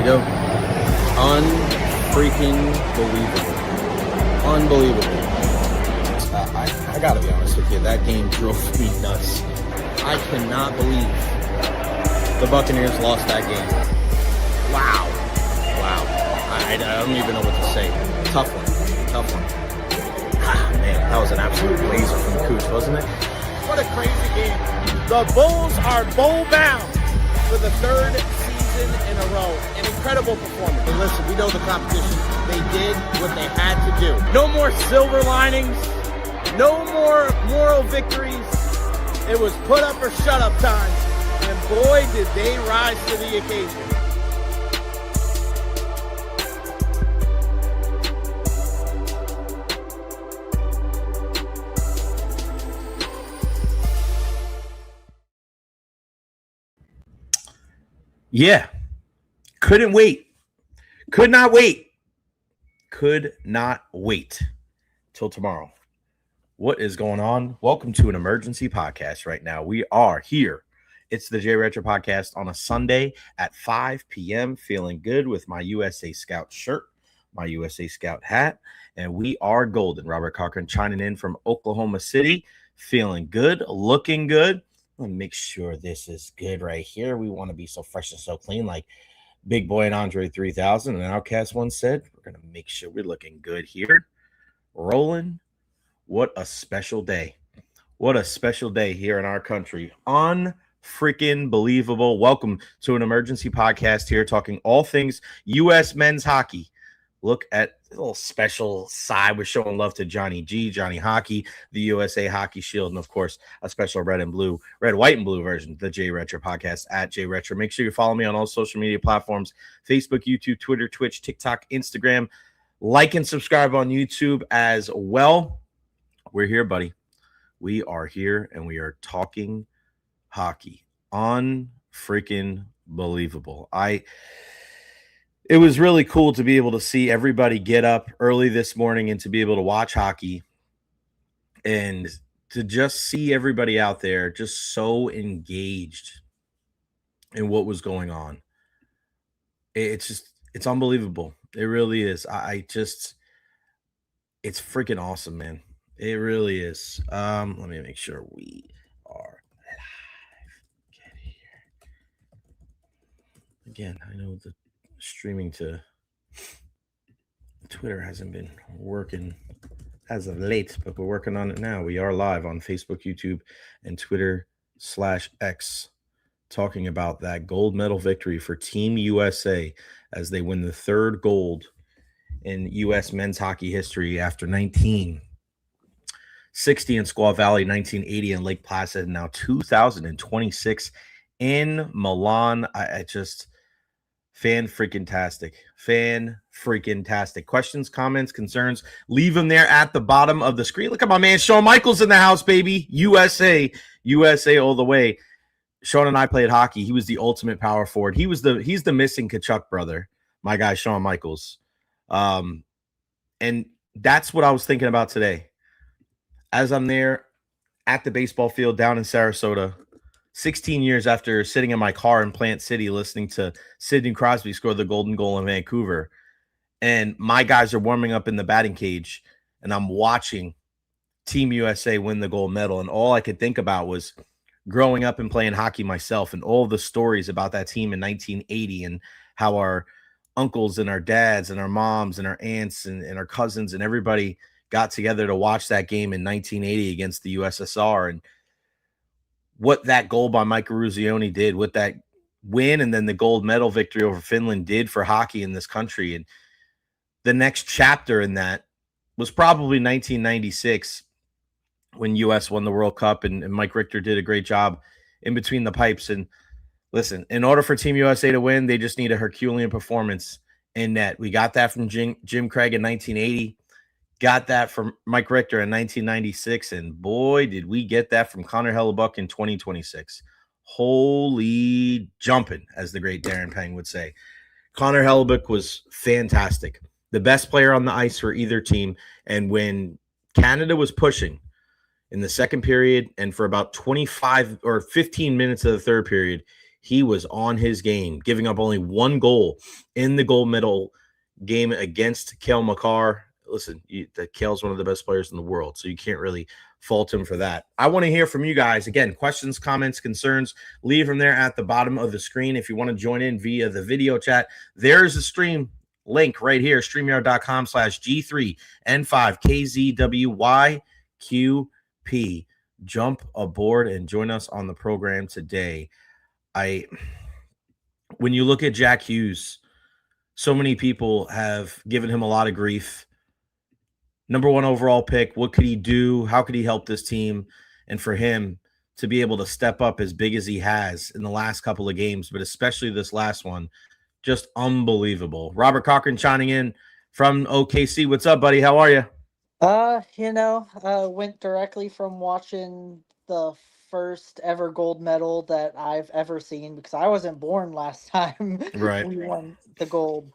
we go. Unfreaking believable. Unbelievable. I gotta be honest with you. That game drove me nuts. I cannot believe the Buccaneers lost that game. Wow. I don't even know what to say. Tough one. Man, that was an absolute blazer from Cooch, wasn't it? What a crazy game. The Bulls are bowl-bound for the third season in a row. An incredible performance. And listen, we know the competition. They did what they had to do. No more silver linings. No more moral victories. It was put up or shut up time. And boy, did they rise to the occasion. Yeah. Couldn't wait. Could not wait till tomorrow. What is going on? Welcome to an emergency podcast right now. We are here. It's the J Retro podcast on a Sunday at 5 p.m. Feeling good with my USA Scout shirt, my USA Scout hat, and we are golden. Robert Cochran chiming in from Oklahoma City. Feeling good, looking good. Let me make sure this is good right here. We want to be so fresh and so clean like Big Boy and Andre 3000 and Outcast once said. We're going to make sure we're looking good here. Rolling. What a special day. What a special day here in our country. Unfreaking believable. Welcome to an emergency podcast here talking all things U.S. men's hockey. Look at a little special side. We're showing love to Johnny G, Johnny Hockey, the USA Hockey Shield, and of course, a special red, white, and blue version, the J Retro podcast at J Retro. Make sure you follow me on all social media platforms, Facebook, YouTube, Twitter, Twitch, TikTok, Instagram. Like and subscribe on YouTube as well. We're here, buddy. We are here, and we are talking hockey. Unfreaking believable. It was really cool to be able to see everybody get up early this morning and to be able to watch hockey and to just see everybody out there just so engaged in what was going on. It's unbelievable. It really is. It's freaking awesome, man. It really is. Let me make sure we are live. Get here. Again, I know the streaming to Twitter hasn't been working as of late, but we're working on it now. We are live on Facebook, YouTube, and Twitter/X talking about that gold medal victory for Team USA as they win the third gold in U.S. men's hockey history after 1960 in Squaw Valley, 1980 in Lake Placid, and now 2026 in Milan. I just Fan-freaking-tastic. Questions, comments, concerns, leave them there at the bottom of the screen. Look at my man Shawn Michaels in the house, baby. USA all the way. Shawn and I played hockey. He was the ultimate power forward. He's the missing Kachuk brother, my guy Shawn Michaels. And that's what I was thinking about today. As I'm there at the baseball field down in Sarasota, 16 years after sitting in my car in Plant City listening to Sidney Crosby score the golden goal in Vancouver, and my guys are warming up in the batting cage, and I'm watching Team USA win the gold medal, and all I could think about was growing up and playing hockey myself and all the stories about that team in 1980 and how our uncles and our dads and our moms and our aunts and our cousins and everybody got together to watch that game in 1980 against the USSR, and what that goal by Mike Eruzione did, what that win and then the gold medal victory over Finland did for hockey in this country. And the next chapter in that was probably 1996 when U.S. won the World Cup and Mike Richter did a great job in between the pipes. And listen, in order for Team USA to win, they just need a Herculean performance in net. We got that from Jim Craig in 1980. Got that from Mike Richter in 1996, and boy, did we get that from Connor Hellebuck in 2026. Holy jumping, as the great Darren Pang would say. Connor Hellebuck was fantastic. The best player on the ice for either team, and when Canada was pushing in the second period and for about 25 or 15 minutes of the third period, He was on his game, giving up only one goal in the gold medal game against Cale Makar. Listen, Cale's one of the best players in the world, so you can't really fault him for that. I want to hear from you guys. Again, questions, comments, concerns, leave them there at the bottom of the screen. If you want to join in via the video chat, there's the stream link right here, StreamYard.com/G3N5KZWYQP. Jump aboard and join us on the program today. When you look at Jack Hughes, so many people have given him a lot of grief. Number 1 overall pick. What could he do? How could he help this team? And for him to be able to step up as big as he has in the last couple of games, but especially this last one, just unbelievable. Robert Cochran chiming in from OKC. What's up, buddy? How are you? Went directly from watching the first ever gold medal that I've ever seen, because I wasn't born last time Right. we won the gold.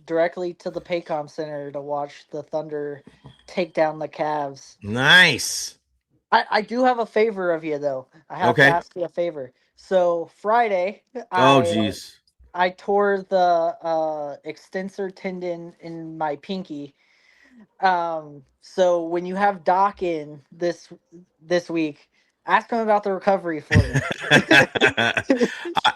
Directly to the Paycom Center to watch the Thunder take down the Cavs. Nice. I do have a favor of you, though. I have to ask you a favor. So Friday, geez. I tore the extensor tendon in my pinky. So when you have Doc in this week, ask him about the recovery for me.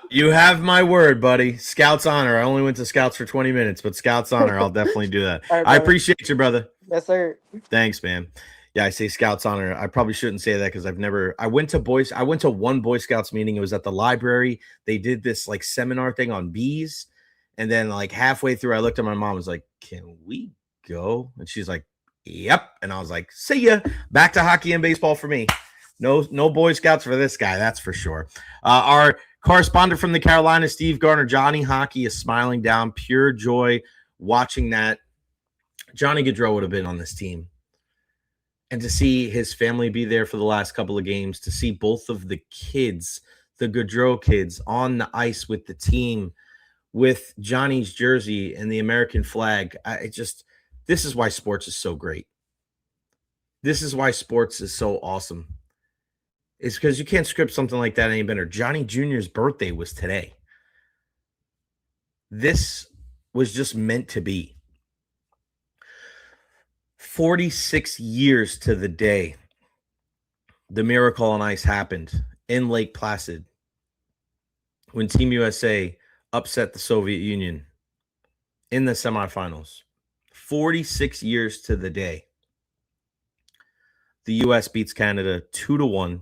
You have my word, buddy. Scouts honor. I only went to Scouts for 20 minutes, but Scouts honor. I'll definitely do that. Right, I appreciate you, brother. Yes, sir. Thanks, man. Yeah, I say Scouts honor. I probably shouldn't say that because I went to one Boy Scouts meeting. It was at the library. They did this like seminar thing on bees. And then like halfway through, I looked at my mom, was like, can we go? And she's like, yep. And I was like, see ya. Back to hockey and baseball for me. No Boy Scouts for this guy, that's for sure. Our correspondent from the Carolinas, Steve Garner, Johnny Hockey, is smiling down. Pure joy watching that. Johnny Gaudreau would have been on this team. And to see his family be there for the last couple of games, to see both of the kids, the Gaudreau kids, on the ice with the team, with Johnny's jersey and the American flag. This is why sports is so great. This is why sports is so awesome. It's because you can't script something like that any better. Johnny Jr.'s birthday was today. This was just meant to be. 46 years to the day the Miracle on Ice happened in Lake Placid when Team USA upset the Soviet Union in the semifinals. 46 years to the day. The U.S. beats Canada 2-1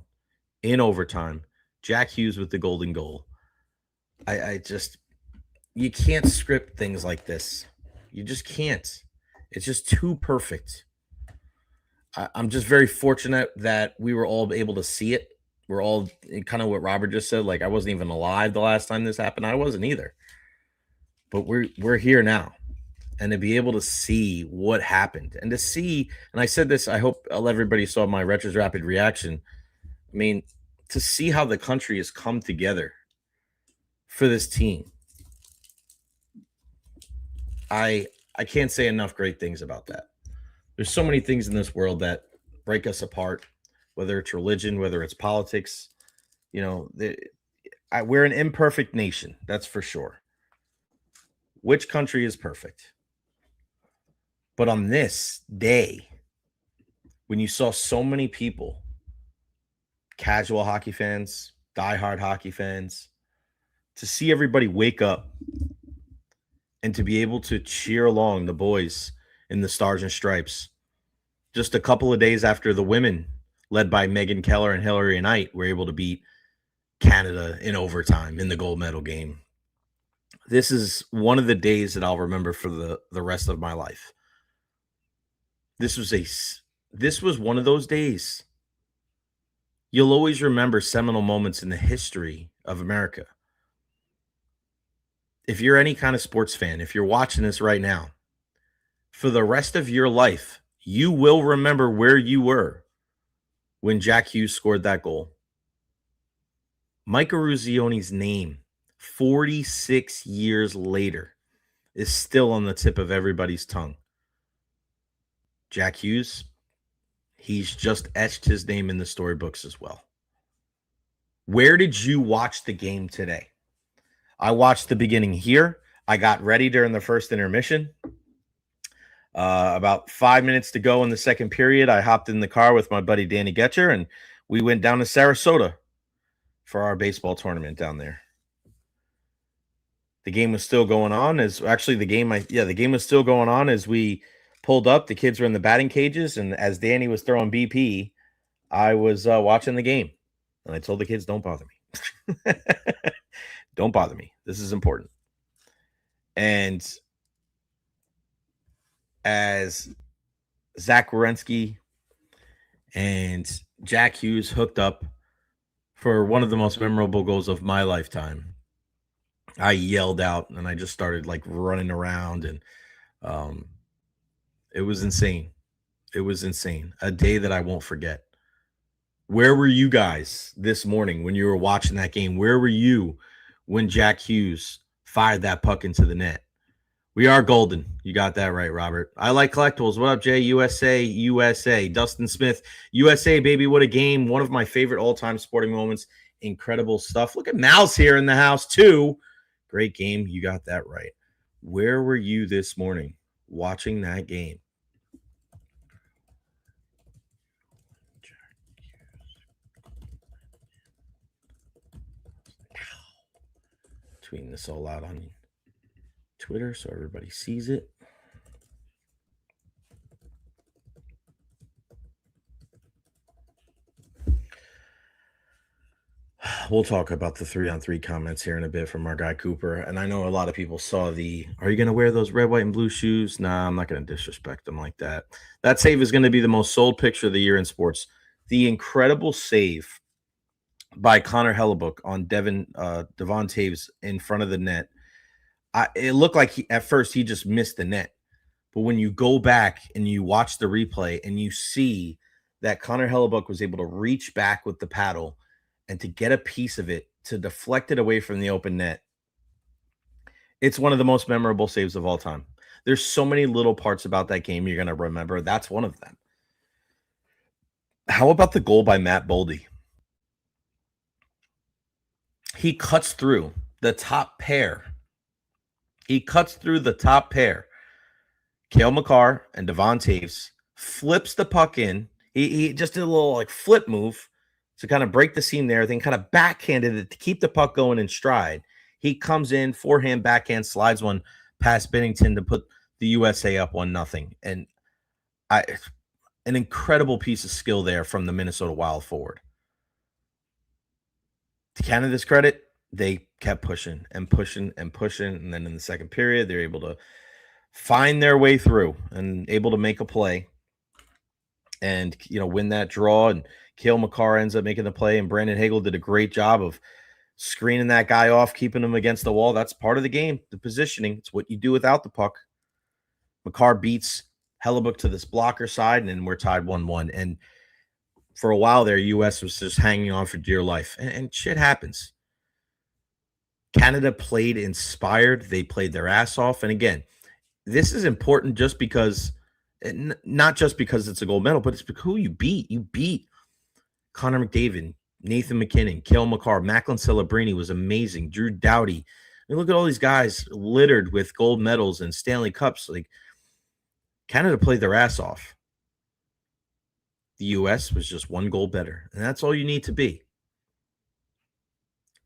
in overtime. Jack Hughes with the golden goal. You can't script things like this. You just can't. It's just too perfect. I'm just very fortunate that we were all able to see it. We're all kind of what Robert just said. Like, I wasn't even alive the last time this happened. I wasn't either. But we're here now. And to be able to see what happened and to see, and I said this, I hope everybody saw my Retros Rapid reaction. I mean, to see how the country has come together for this team. I can't say enough great things about that. There's so many things in this world that break us apart, whether it's religion, whether it's politics. You know, we're an imperfect nation, that's for sure. Which country is perfect? But on this day, when you saw so many people, casual hockey fans, diehard hockey fans, to see everybody wake up and to be able to cheer along the boys in the Stars and Stripes, just a couple of days after the women, led by Megan Keller and Hillary Knight, were able to beat Canada in overtime in the gold medal game. This is one of the days that I'll remember for the rest of my life. This was one of those days. You'll always remember seminal moments in the history of America. If you're any kind of sports fan, if you're watching this right now, for the rest of your life, you will remember where you were when Jack Hughes scored that goal. Mike Eruzioni's name, 46 years later, is still on the tip of everybody's tongue. Jack Hughes, he's just etched his name in the storybooks as well. Where did you watch the game today? I watched the beginning here. I got ready during the first intermission. About 5 minutes to go in the second period, I hopped in the car with my buddy Danny Getcher, and we went down to Sarasota for our baseball tournament down there. The game was still going on the game was still going on as we pulled up. The kids were in the batting cages, and as Danny was throwing BP, I was watching the game. And I told the kids, don't bother me. Don't bother me. This is important. And as Zach Wierenski and Jack Hughes hooked up for one of the most memorable goals of my lifetime, I yelled out and I just started like running around, and it was insane. It was insane. A day that I won't forget. Where were you guys this morning when you were watching that game? Where were you when Jack Hughes fired that puck into the net? We are golden. You got that right, Robert. I like collectibles. What up, Jay? USA, USA. Dustin Smith, USA, baby. What a game. One of my favorite all-time sporting moments. Incredible stuff. Look at Mal's here in the house, too. Great game. You got that right. Where were you this morning watching that game? Tweeting this all out on Twitter so everybody sees it. We'll talk about the 3-on-3 comments here in a bit from our guy Cooper. And I know a lot of people saw are you going to wear those red, white, and blue shoes? Nah, I'm not going to disrespect them like that. That save is going to be the most sold picture of the year in sports. The incredible save by Connor Hellebuyck on Devon Taves in front of the net. It looked like at first he just missed the net. But when you go back and you watch the replay and you see that Connor Hellebuyck was able to reach back with the paddle and to get a piece of it, to deflect it away from the open net, it's one of the most memorable saves of all time. There's so many little parts about that game you're going to remember. That's one of them. How about the goal by Matt Boldy? He cuts through the top pair. Cale Makar and Devon Taves, flips the puck in. He just did a little like flip move to kind of break the seam there, then kind of backhanded it to keep the puck going in stride. He comes in, forehand, backhand, slides one past Bennington to put the USA up 1-0. And an incredible piece of skill there from the Minnesota Wild forward. To Canada's credit, they kept pushing and pushing and pushing. And then in the second period, they're able to find their way through and able to make a play and, win that draw. And Cale Makar ends up making the play, and Brandon Hagel did a great job of screening that guy off, keeping him against the wall. That's part of the game, the positioning. It's what you do without the puck. Makar beats Hellebuyck to this blocker side, and then we're tied 1-1. And for a while there, U.S. was just hanging on for dear life. And shit happens. Canada played inspired. They played their ass off. And again, this is important just because, not just because it's a gold medal, but it's because who you beat. You beat Connor McDavid, Nathan McKinnon, Cale Makar, Macklin Celebrini was amazing. Drew Doughty. Look at all these guys littered with gold medals and Stanley Cups. Like, Canada played their ass off. The U.S. was just one goal better. And that's all you need to be.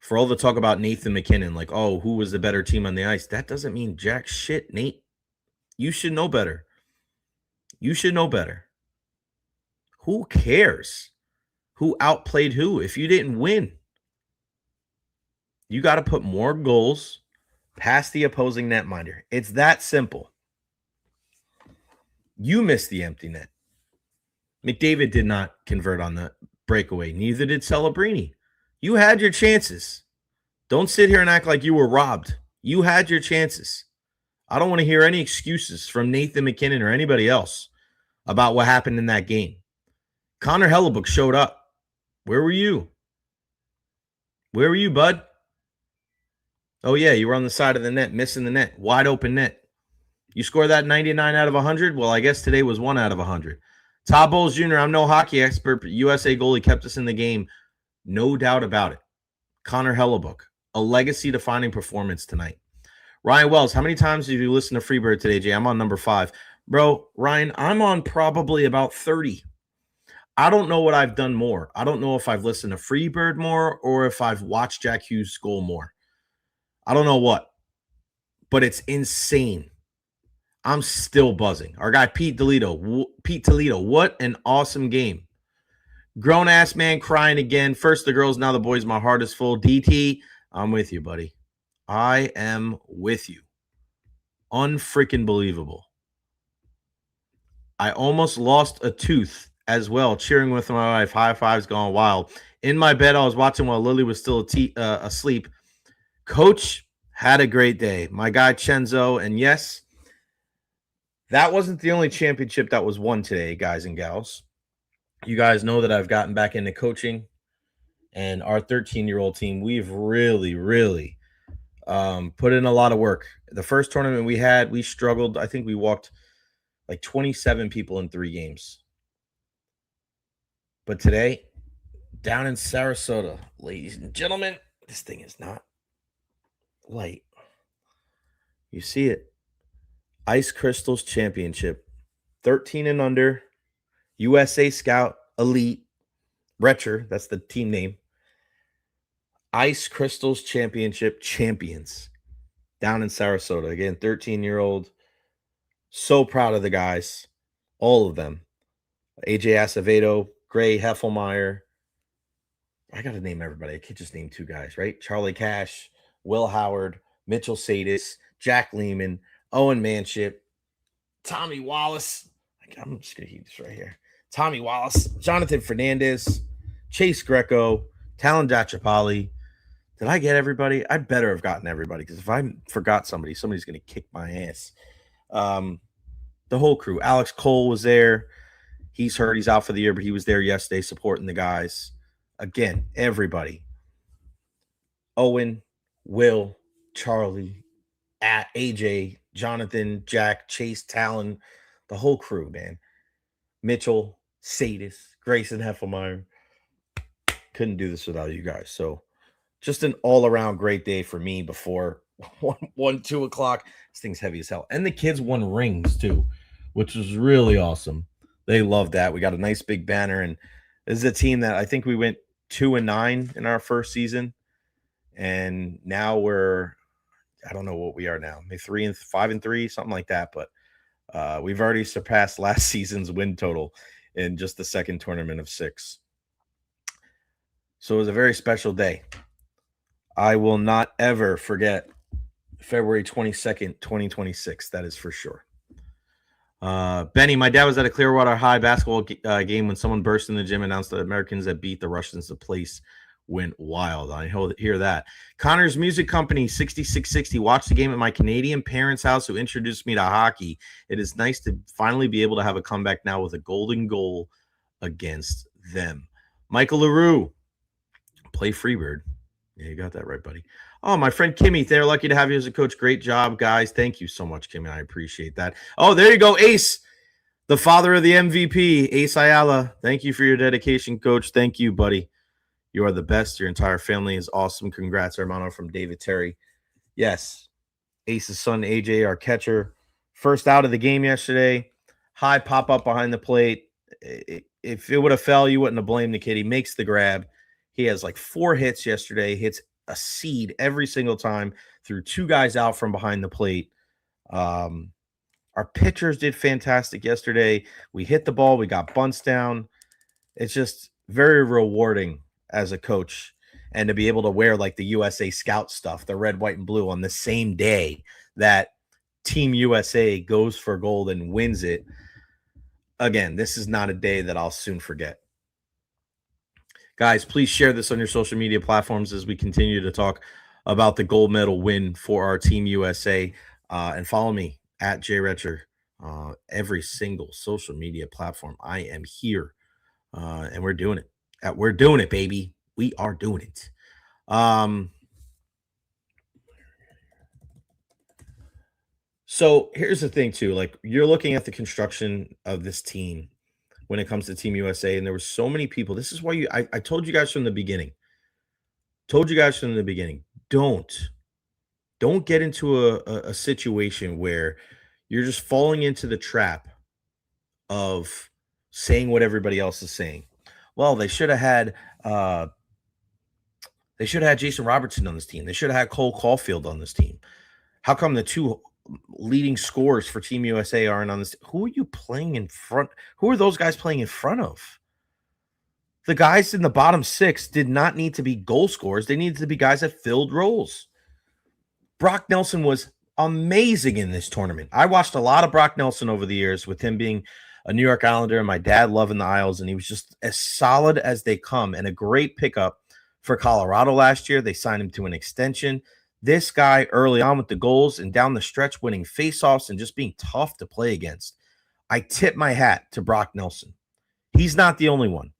For all the talk about Nathan McKinnon, like, oh, who was the better team on the ice? That doesn't mean jack shit, Nate. You should know better. You should know better. Who cares who outplayed who? If you didn't win, you got to put more goals past the opposing netminder. It's that simple. You missed the empty net. McDavid did not convert on the breakaway. Neither did Celebrini. You had your chances. Don't sit here and act like you were robbed. You had your chances. I don't want to hear any excuses from Nathan McKinnon or anybody else about what happened in that game. Connor Hellebuyck showed up. Where were you? Where were you, bud? Oh, yeah, you were on the side of the net, missing the net, wide open net. You score that 99 out of 100? Well, I guess today was 1 out of 100. Todd Bowles Jr., I'm no hockey expert, but USA goalie kept us in the game. No doubt about it. Connor Hellebuck, a legacy-defining performance tonight. Ryan Wells, how many times did you listen to Freebird today, Jay? I'm on number 5. Bro, Ryan, I'm on probably about 30. I don't know what I've done more. I don't know if I've listened to Freebird more or if I've watched Jack Hughes school more. I don't know what, but it's insane. I'm still buzzing. Our guy Pete Toledo, what an awesome game. Grown ass man crying again. First the girls, now the boys. My heart is full. DT, I'm with you, buddy. I am with you. Unfreaking believable. I almost lost a tooth as well, cheering with my wife. High fives going wild. In my bed, I was watching while Lily was still asleep. Coach had a great day. My guy Chenzo, and yes, that wasn't the only championship that was won today, guys and gals. You guys know that I've gotten back into coaching, and our 13-year-old team, we've really put in a lot of work. The first tournament we had, we struggled. I think we walked like 27 people in 3 games. But today, down in Sarasota, ladies and gentlemen, this thing is not light. You see it. Ice Crystals Championship, 13 and under, USA Scout, Elite, Retcher, that's the team name. Ice Crystals Championship champions down in Sarasota. Again, 13-year-old. So proud of the guys, all of them. AJ Acevedo, Gray Heffelmeyer. I got to name everybody. I can't just name 2 guys, right? Charlie Cash, Will Howard, Mitchell Sadis, Jack Lehman, Owen Manship, Tommy Wallace. I'm just going to keep this right here. Tommy Wallace, Jonathan Fernandez, Chase Greco, Talon Dachapali. Did I get everybody? I better have gotten everybody, because if I forgot somebody's going to kick my ass. The whole crew. Alex Cole was there. He's hurt. He's out for the year, but he was there yesterday supporting the guys. Again, everybody. Owen, Will, Charlie, AJ, Jonathan, Jack, Chase, Talon, the whole crew, man. Mitchell, Sadis, Grayson Heffelmeyer. Couldn't do this without you guys. So just an all-around great day for me before 2 o'clock. This thing's heavy as hell. And the kids won rings too, which was really awesome. They loved that. We got a nice big banner, and this is a team that I think we went 2-9 in our first season. And now we're, I don't know what we are now, maybe 5-3, something like that. But we've already surpassed last season's win total in just the second tournament of 6. So it was a very special day. I will not ever forget February 22nd, 2026. That is for sure. Benny, my dad was at a Clearwater High basketball game when someone burst in the gym and announced the Americans that beat the Russians. The place went wild. I hear that. Connor's Music Company, 6660. Watched the game at my Canadian parents' house who introduced me to hockey. It is nice to finally be able to have a comeback now with a golden goal against them. Michael LaRue, play Freebird. Yeah, you got that right, buddy. Oh, my friend Kimmy, they're lucky to have you as a coach. Great job, guys. Thank you so much, Kimmy. I appreciate that. Oh, there you go, Ace, the father of the MVP, Ace Ayala. Thank you for your dedication, coach. Thank you, buddy. You are the best. Your entire family is awesome. Congrats, hermano, from David Terry. Yes, Ace's son, AJ, our catcher, first out of the game yesterday. High pop-up behind the plate. If it would have fell, you wouldn't have blamed the kid. He makes the grab. He has like 4 hits yesterday, hits a seed every single time, threw 2 guys out from behind the plate. Our pitchers did fantastic yesterday. We hit the ball. We got bunts down. It's just very rewarding as a coach, and to be able to wear like the USA Scout stuff, the red, white, and blue on the same day that Team USA goes for gold and wins it. Again, this is not a day that I'll soon forget. Guys, please share this on your social media platforms as we continue to talk about the gold medal win for our Team USA. And follow me at JRetcher, every single social media platform. I am here, and we're doing it. We're doing it, baby. We are doing it. So here's the thing, too. Like, you're looking at the construction of this team when it comes to Team USA, and there were so many people. This is why I told you guys from the beginning, Told you guys from the beginning, don't get into a situation where you're just falling into the trap of saying what everybody else is saying. Well, they should have had Jason Robertson on this team. They should have had Cole Caulfield on this team. How come the two leading scorers for Team USA aren't on this? Who are you playing in front? Who are those guys playing in front of? The guys in the bottom six did not need to be goal scorers. They needed to be guys that filled roles. Brock Nelson was amazing in this tournament. I watched a lot of Brock Nelson over the years with him being a New York Islander and my dad loving the Isles, and he was just as solid as they come and a great pickup for Colorado last year. They signed him to an extension. This guy early on with the goals and down the stretch winning faceoffs and just being tough to play against. I tip my hat to Brock Nelson. He's not the only one.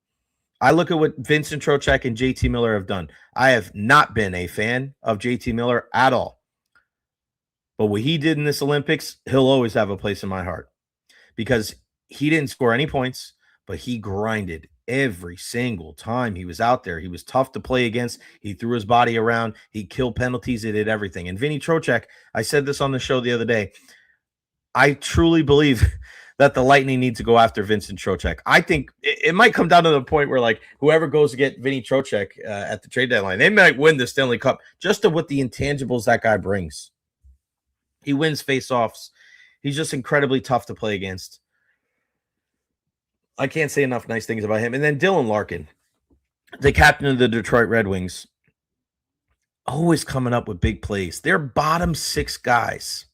I look at what Vincent Trocheck and JT Miller have done. I have not been a fan of JT Miller at all. But what he did in this Olympics, he'll always have a place in my heart because he didn't score any points, but he grinded every single time he was out there. He was tough to play against. He threw his body around. He killed penalties. He did everything. And Vinny Trocheck, I said this on the show the other day, I truly believe that the Lightning need to go after Vincent Trocheck. I think it might come down to the point where, like, whoever goes to get Vinny Trocheck at the trade deadline, they might win the Stanley Cup just to what the intangibles that guy brings. He wins faceoffs. He's just incredibly tough to play against. I can't say enough nice things about him. And then Dylan Larkin, the captain of the Detroit Red Wings, always coming up with big plays. Their bottom six guys,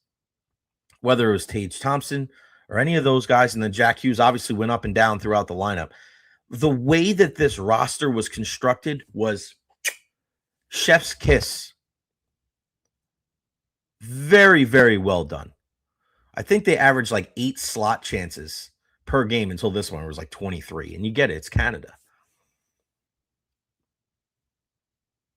whether it was Tage Thompson or any of those guys, and then Jack Hughes obviously went up and down throughout the lineup. The way that this roster was constructed was chef's kiss. Very, very well done. I think they averaged like 8 slot chances per game until this one was like 23. And you get it, it's Canada.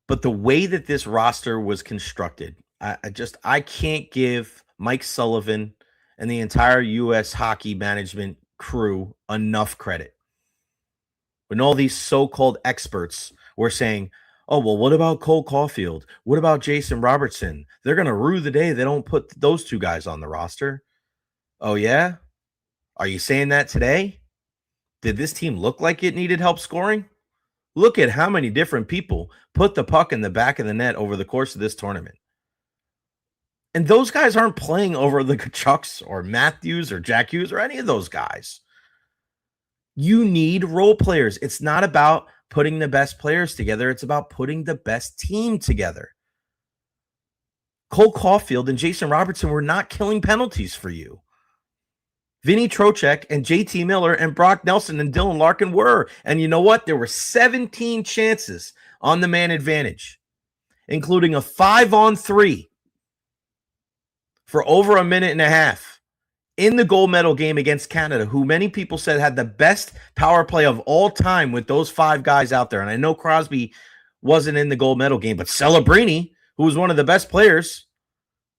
But the way that this roster was constructed, I can't give Mike Sullivan and the entire U.S. hockey management crew enough credit. When all these so-called experts were saying, oh, well, what about Cole Caulfield? What about Jason Robertson? They're going to rue the day they don't put those two guys on the roster. Oh, yeah? Are you saying that today? Did this team look like it needed help scoring? Look at how many different people put the puck in the back of the net over the course of this tournament. And those guys aren't playing over the Kachucks or Matthews or Jack Hughes or any of those guys. You need role players. It's not about putting the best players together. It's about putting the best team together. Cole Caulfield and Jason Robertson were not killing penalties for you. Vinny Trocheck and JT Miller and Brock Nelson and Dylan Larkin were. And you know what? There were 17 chances on the man advantage, including a 5-on-3 for over a minute and a half in the gold medal game against Canada, who many people said had the best power play of all time with those 5 guys out there. And I know Crosby wasn't in the gold medal game, but Celebrini, who was one of the best players,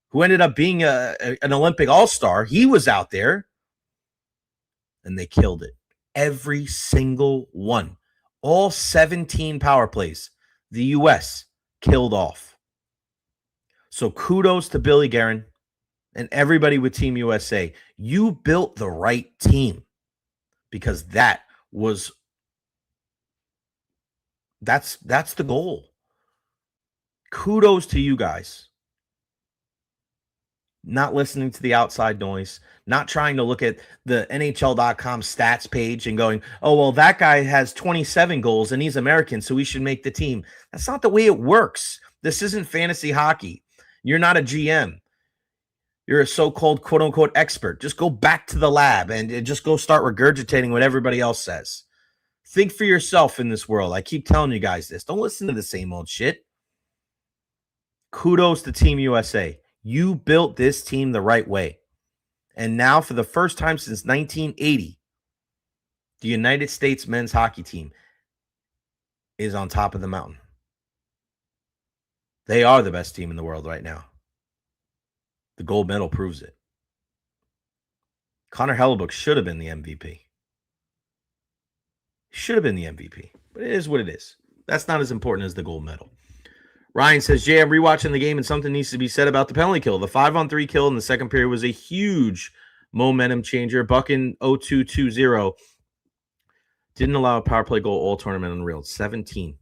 who ended up being an Olympic all-star, he was out there. And they killed it. Every single one. All 17 power plays, the U.S. killed off. So kudos to Billy Guerin and everybody with Team USA. You built the right team because that's the goal. Kudos to you guys. Not listening to the outside noise, not trying to look at the NHL.com stats page and going, oh, well, that guy has 27 goals and he's American, so he should make the team. That's not the way it works. This isn't fantasy hockey. You're not a GM. You're a so-called quote-unquote expert. Just go back to the lab and just go start regurgitating what everybody else says. Think for yourself in this world. I keep telling you guys this. Don't listen to the same old shit. Kudos to Team USA. You built this team the right way. And now, for the first time since 1980, the United States men's hockey team is on top of the mountain. They are the best team in the world right now. The gold medal proves it. Connor Hellebuck should have been the MVP. Should have been the MVP. But it is what it is. That's not as important as the gold medal. Ryan says, Jay, I'm rewatching the game and something needs to be said about the penalty kill. The 5-on-3 kill in the second period was a huge momentum changer. Bucking 0-2-2-0 didn't allow a power play goal all tournament on real. 17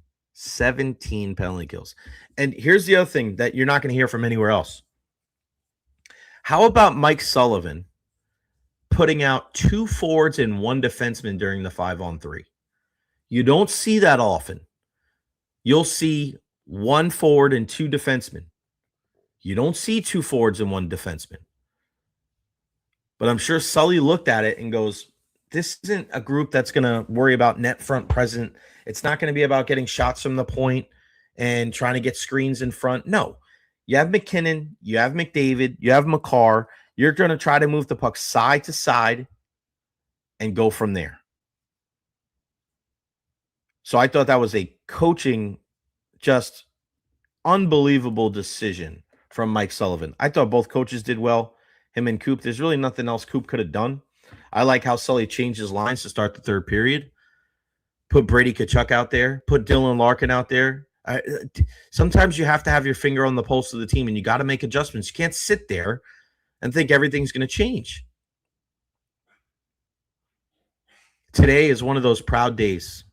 penalty kills. And here's the other thing that you're not going to hear from anywhere else. How about Mike Sullivan putting out 2 forwards and 1 defenseman during the 5-on-3? You don't see that often. You'll see 1 forward and 2 defensemen. You don't see 2 forwards and 1 defenseman. But I'm sure Sully looked at it and goes, this isn't a group that's going to worry about net front present. It's not going to be about getting shots from the point and trying to get screens in front. No. You have McKinnon, you have McDavid, you have McCarr. You're going to try to move the puck side to side and go from there. So I thought that was a coaching, just unbelievable decision from Mike Sullivan. I thought both coaches did well, him and Coop. There's really nothing else Coop could have done. I like how Sully changed his lines to start the third period. Put Brady Tkachuk out there. Put Dylan Larkin out there. Sometimes you have to have your finger on the pulse of the team, and you got to make adjustments. You can't sit there and think everything's going to change. Today is one of those proud days.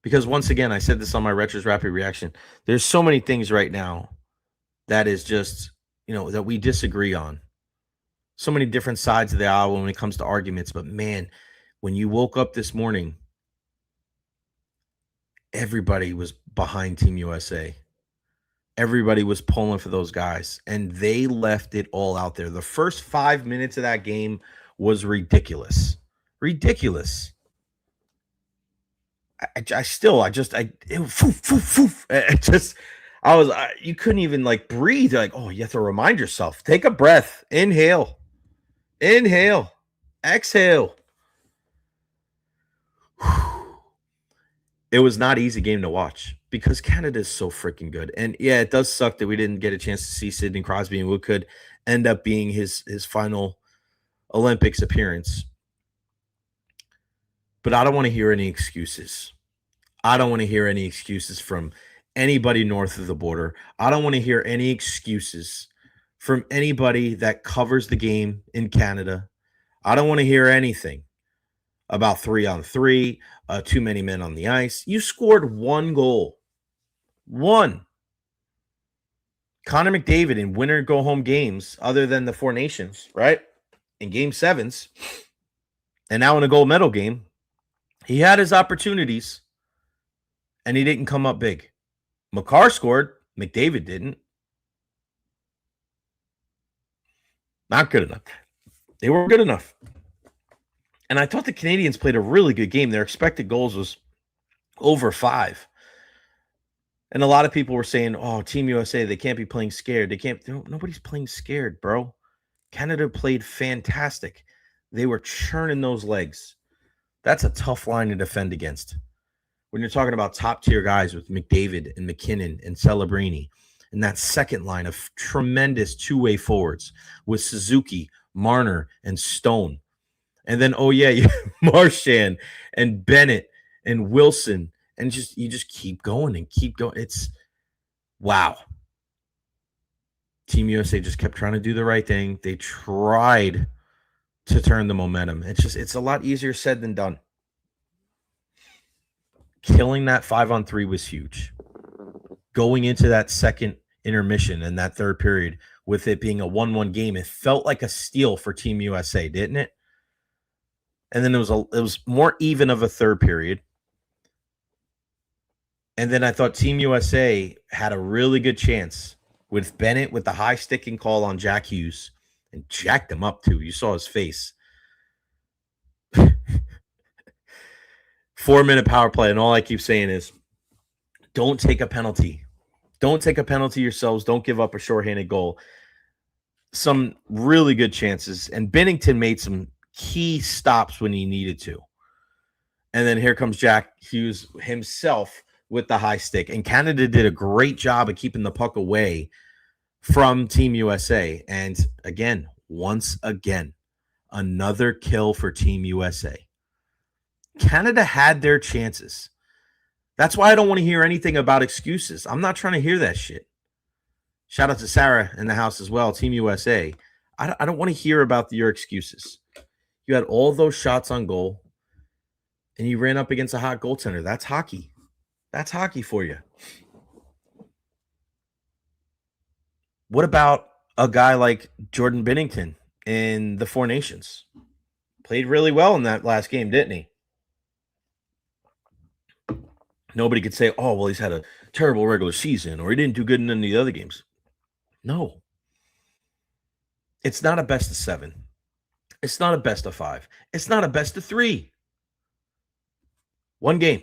Because once again, I said this on my Retros Rapid Reaction, there's so many things right now that is just, that we disagree on. So many different sides of the aisle when it comes to arguments. But man, when you woke up this morning, everybody was behind Team USA. Everybody was pulling for those guys, and they left it all out there. The first 5 minutes of that game was ridiculous. Ridiculous. You couldn't even breathe. You're like, oh, you have to remind yourself. Take a breath. Inhale. Exhale. It was not an easy game to watch because Canada is so freaking good. And yeah, it does suck that we didn't get a chance to see Sidney Crosby and what could end up being his final Olympics appearance. But I don't want to hear any excuses. I don't want to hear any excuses from anybody north of the border. I don't want to hear any excuses from anybody that covers the game in Canada. I don't want to hear anything about 3-on-3, too many men on the ice. You scored 1 goal. 1. Connor McDavid in winner go-home games other than the Four Nations, right? In Game 7s. And now in a gold medal game, he had his opportunities, and he didn't come up big. McCarr scored. McDavid didn't. Not good enough. They were good enough. And I thought the Canadians played a really good game. Their expected goals was over 5. And a lot of people were saying, oh, Team USA, they can't be playing scared. They can't. Nobody's playing scared, bro. Canada played fantastic. They were churning those legs. That's a tough line to defend against. When you're talking about top-tier guys with McDavid and McKinnon and Celebrini, and that second line of tremendous two-way forwards with Suzuki, Marner, and Stone. And then, Marchand and Bennett and Wilson. And you just keep going and keep going. It's wow. Team USA just kept trying to do the right thing. They tried to turn the momentum. It's a lot easier said than done. Killing that 5-on-3 was huge. Going into that second intermission and that third period with it being a 1-1 game, it felt like a steal for Team USA, didn't it? And then it was more even of a third period. And then I thought Team USA had a really good chance with Bennett with the high sticking call on Jack Hughes and jacked him up too. You saw his face. 4-minute power play. And all I keep saying is don't take a penalty. Don't take a penalty yourselves. Don't give up a shorthanded goal. Some really good chances. And Binnington made some key stops when he needed to. And then here comes Jack Hughes himself with the high stick. And Canada did a great job of keeping the puck away from Team USA. And again, once again, another kill for Team USA. Canada had their chances. That's why I don't want to hear anything about excuses. I'm not trying to hear that shit. Shout out to Sarah in the house as well, Team USA. I don't want to hear about your excuses. You had all those shots on goal, and you ran up against a hot goaltender. That's hockey. That's hockey for you. What about a guy like Jordan Binnington in the Four Nations? Played really well in that last game, didn't he? Nobody could say, oh, well, he's had a terrible regular season or he didn't do good in any of the other games. No. It's not a best of 7. It's not a best of 5. It's not a best of 3. One game.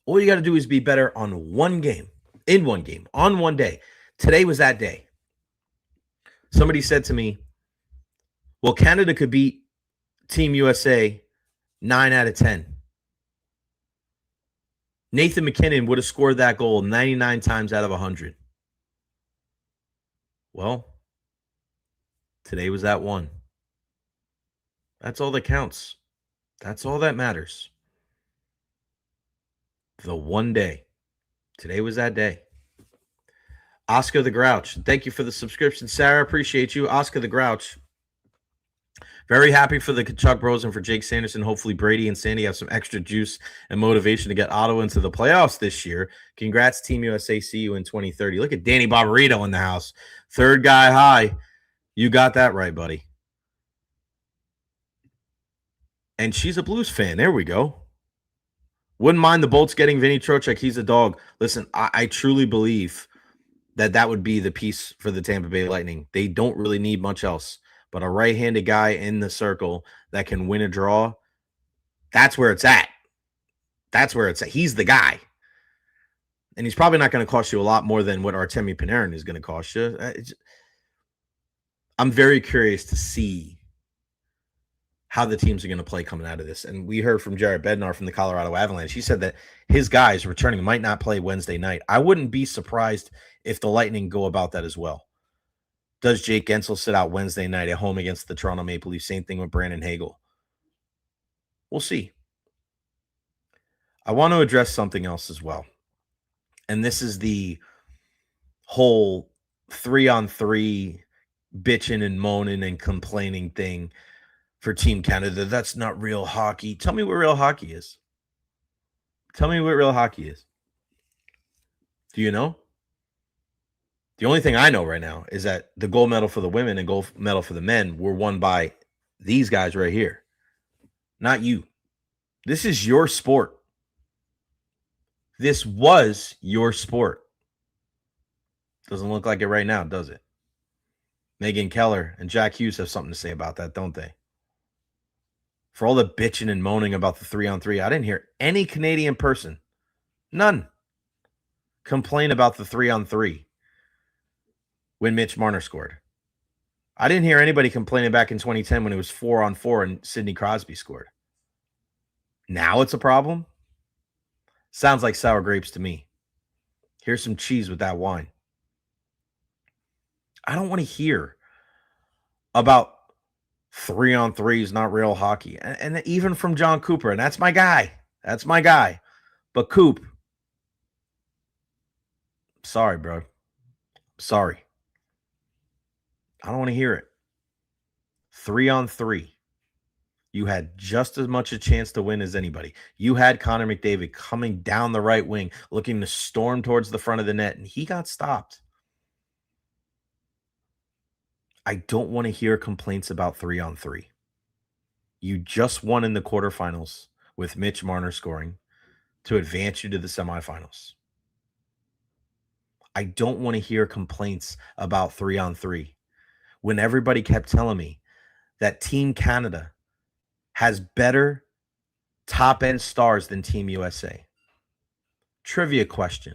All you got to do is be better on one game, in one game, on one day. Today was that day. Somebody said to me, well, Canada could beat Team USA 9 out of 10. Nathan McKinnon would have scored that goal 99 times out of 100. Well, today was that one. That's all that counts. That's all that matters. The one day. Today was that day. Oscar the Grouch. Thank you for the subscription, Sarah. Appreciate you. Oscar the Grouch. Very happy for the Chuck Bros and for Jake Sanderson. Hopefully Brady and Sandy have some extra juice and motivation to get Ottawa into the playoffs this year. Congrats, Team USA. See you in 2030. Look at Danny Barbarito in the house. Third guy high. You got that right, buddy. And she's a Blues fan. There we go. Wouldn't mind the Bolts getting Vinny Trocheck. He's a dog. Listen, I truly believe that would be the piece for the Tampa Bay Lightning. They don't really need much else. But a right-handed guy in the circle that can win a draw, that's where it's at. That's where it's at. He's the guy. And he's probably not going to cost you a lot more than what Artemi Panarin is going to cost you. I'm very curious to see how the teams are going to play coming out of this. And we heard from Jared Bednar from the Colorado Avalanche. He said that his guys returning might not play Wednesday night. I wouldn't be surprised if the Lightning go about that as well. Does Jake Gensel sit out Wednesday night at home against the Toronto Maple Leafs? Same thing with Brandon Hagel. We'll see. I want to address something else as well. And this is the whole 3-on-3 bitching and moaning and complaining thing for Team Canada. That's not real hockey. Tell me what real hockey is. Tell me what real hockey is. Do you know? The only thing I know right now is that the gold medal for the women and gold medal for the men were won by these guys right here. Not you. This is your sport. This was your sport. Doesn't look like it right now, does it? Megan Keller and Jack Hughes have something to say about that, don't they? For all the bitching and moaning about the 3-on-3, I didn't hear any Canadian person, none, complain about the 3-on-3 when Mitch Marner scored. I didn't hear anybody complaining back in 2010 when it was 4-on-4 and Sidney Crosby scored. Now it's a problem? Sounds like sour grapes to me. Here's some cheese with that wine. I don't want to hear about 3-on-3 is not real hockey. And even from John Cooper, and that's my guy. That's my guy. But Coop, sorry, bro. Sorry. I don't want to hear it. 3-on-3. You had just as much a chance to win as anybody. You had Connor McDavid coming down the right wing, looking to storm towards the front of the net, and he got stopped. I don't want to hear complaints about 3-on-3. You just won in the quarterfinals with Mitch Marner scoring to advance you to the semifinals. I don't want to hear complaints about 3-on-3 when everybody kept telling me that Team Canada has better top-end stars than Team USA. Trivia question.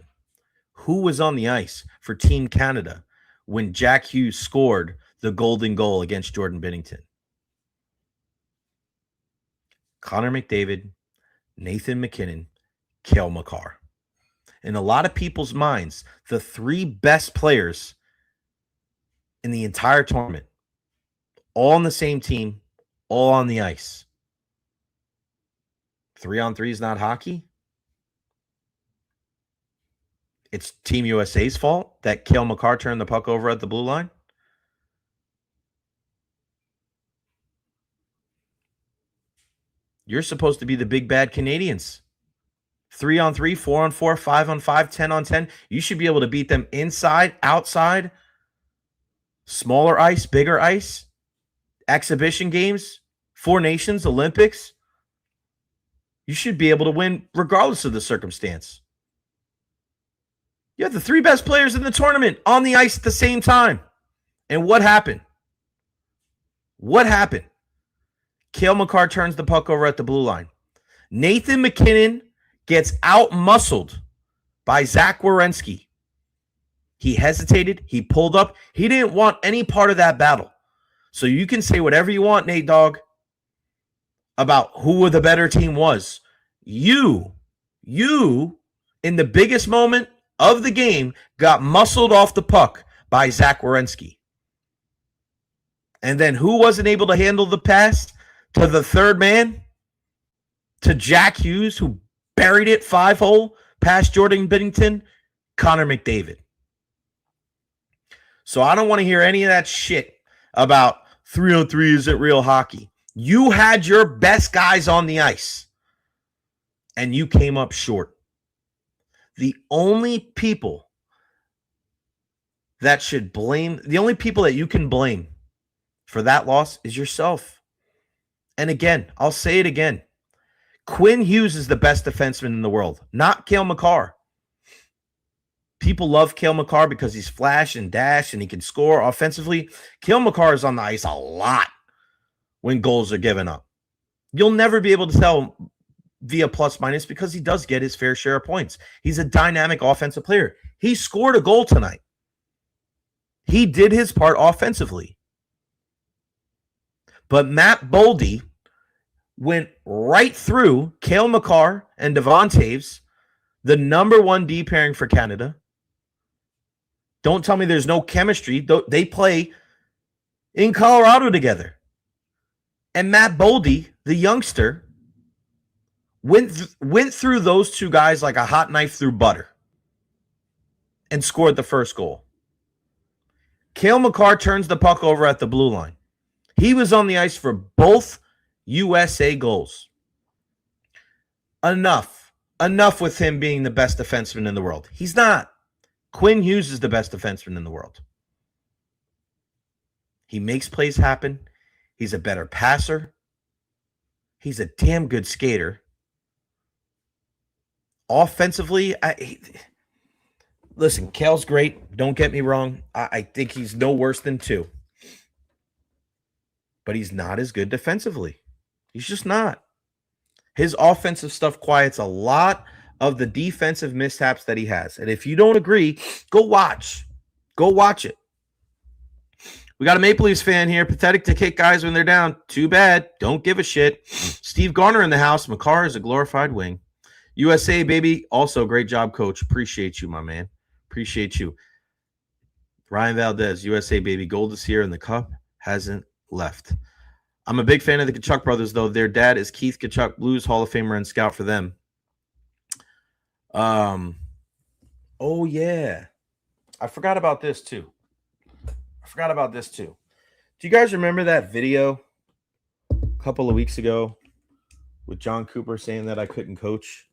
Who was on the ice for Team Canada when Jack Hughes scored the golden goal against Jordan Binnington? Connor McDavid, Nathan McKinnon, Cale Makar. In a lot of people's minds, the 3 best players in the entire tournament, all on the same team, all on the ice. 3-on-3 is not hockey? it's Team USA's fault that Cale Makar turned the puck over at the blue line? You're supposed to be the big bad Canadians. 3-on-3, 4-on-4, 5-on-5, 10-on-10. You should be able to beat them inside, outside, smaller ice, bigger ice, exhibition games, Four Nations, Olympics. You should be able to win regardless of the circumstance. You have the three best players in the tournament on the ice at the same time. And what happened? What happened? Cale Makar turns the puck over at the blue line. Nathan MacKinnon gets out-muscled by Zach Werenski. He hesitated. He pulled up. He didn't want any part of that battle. So you can say whatever you want, Nate Dogg, about who the better team was. You, in the biggest moment of the game, got muscled off the puck by Zach Werenski. And then who wasn't able to handle the pass to the third man? To Jack Hughes, who buried it 5-hole past Jordan Binnington? Connor McDavid. So I don't want to hear any of that shit about 3-on-3 isn't real hockey. You had your best guys on the ice, and you came up short. The only people that should blame, the only people that you can blame for that loss is yourself. And again, I'll say it again. Quinn Hughes is the best defenseman in the world, not Cale Makar. People love Cale Makar because he's flash and dash and he can score offensively. Cale Makar is on the ice a lot when goals are given up. You'll never be able to tell via plus minus because he does get his fair share of points. He's a dynamic offensive player. He scored a goal tonight. He did his part offensively. But Matt Boldy went right through Cale Makar and Devon Toews, the number one D pairing for Canada. Don't tell me there's no chemistry. They play in Colorado together. And Matt Boldy, the youngster, went through those two guys like a hot knife through butter and scored the first goal. Cale Makar turns the puck over at the blue line. He was on the ice for both USA goals. Enough with him being the best defenseman in the world. He's not. Quinn Hughes is the best defenseman in the world. He makes plays happen. He's a better passer. He's a damn good skater. Offensively, listen, Cale's great. Don't get me wrong. I think he's no worse than 2. But he's not as good defensively. He's just not. His offensive stuff quiets a lot of the defensive mishaps that he has. And if you don't agree, go watch. Go watch it. We got a Maple Leafs fan here. Pathetic to kick guys when they're down. Too bad. Don't give a shit. Steve Garner in the house. Makar is a glorified wing. USA, baby. Also, great job, coach. Appreciate you, my man. Appreciate you. Ryan Valdez, USA, baby. Gold is here, and the cup hasn't left. I'm a big fan of the Tkachuk brothers, though. Their dad is Keith Tkachuk, Blues Hall of Famer and scout for them. Oh, yeah. I forgot about this, too. Do you guys remember that video a couple of weeks ago with John Cooper saying that I couldn't coach?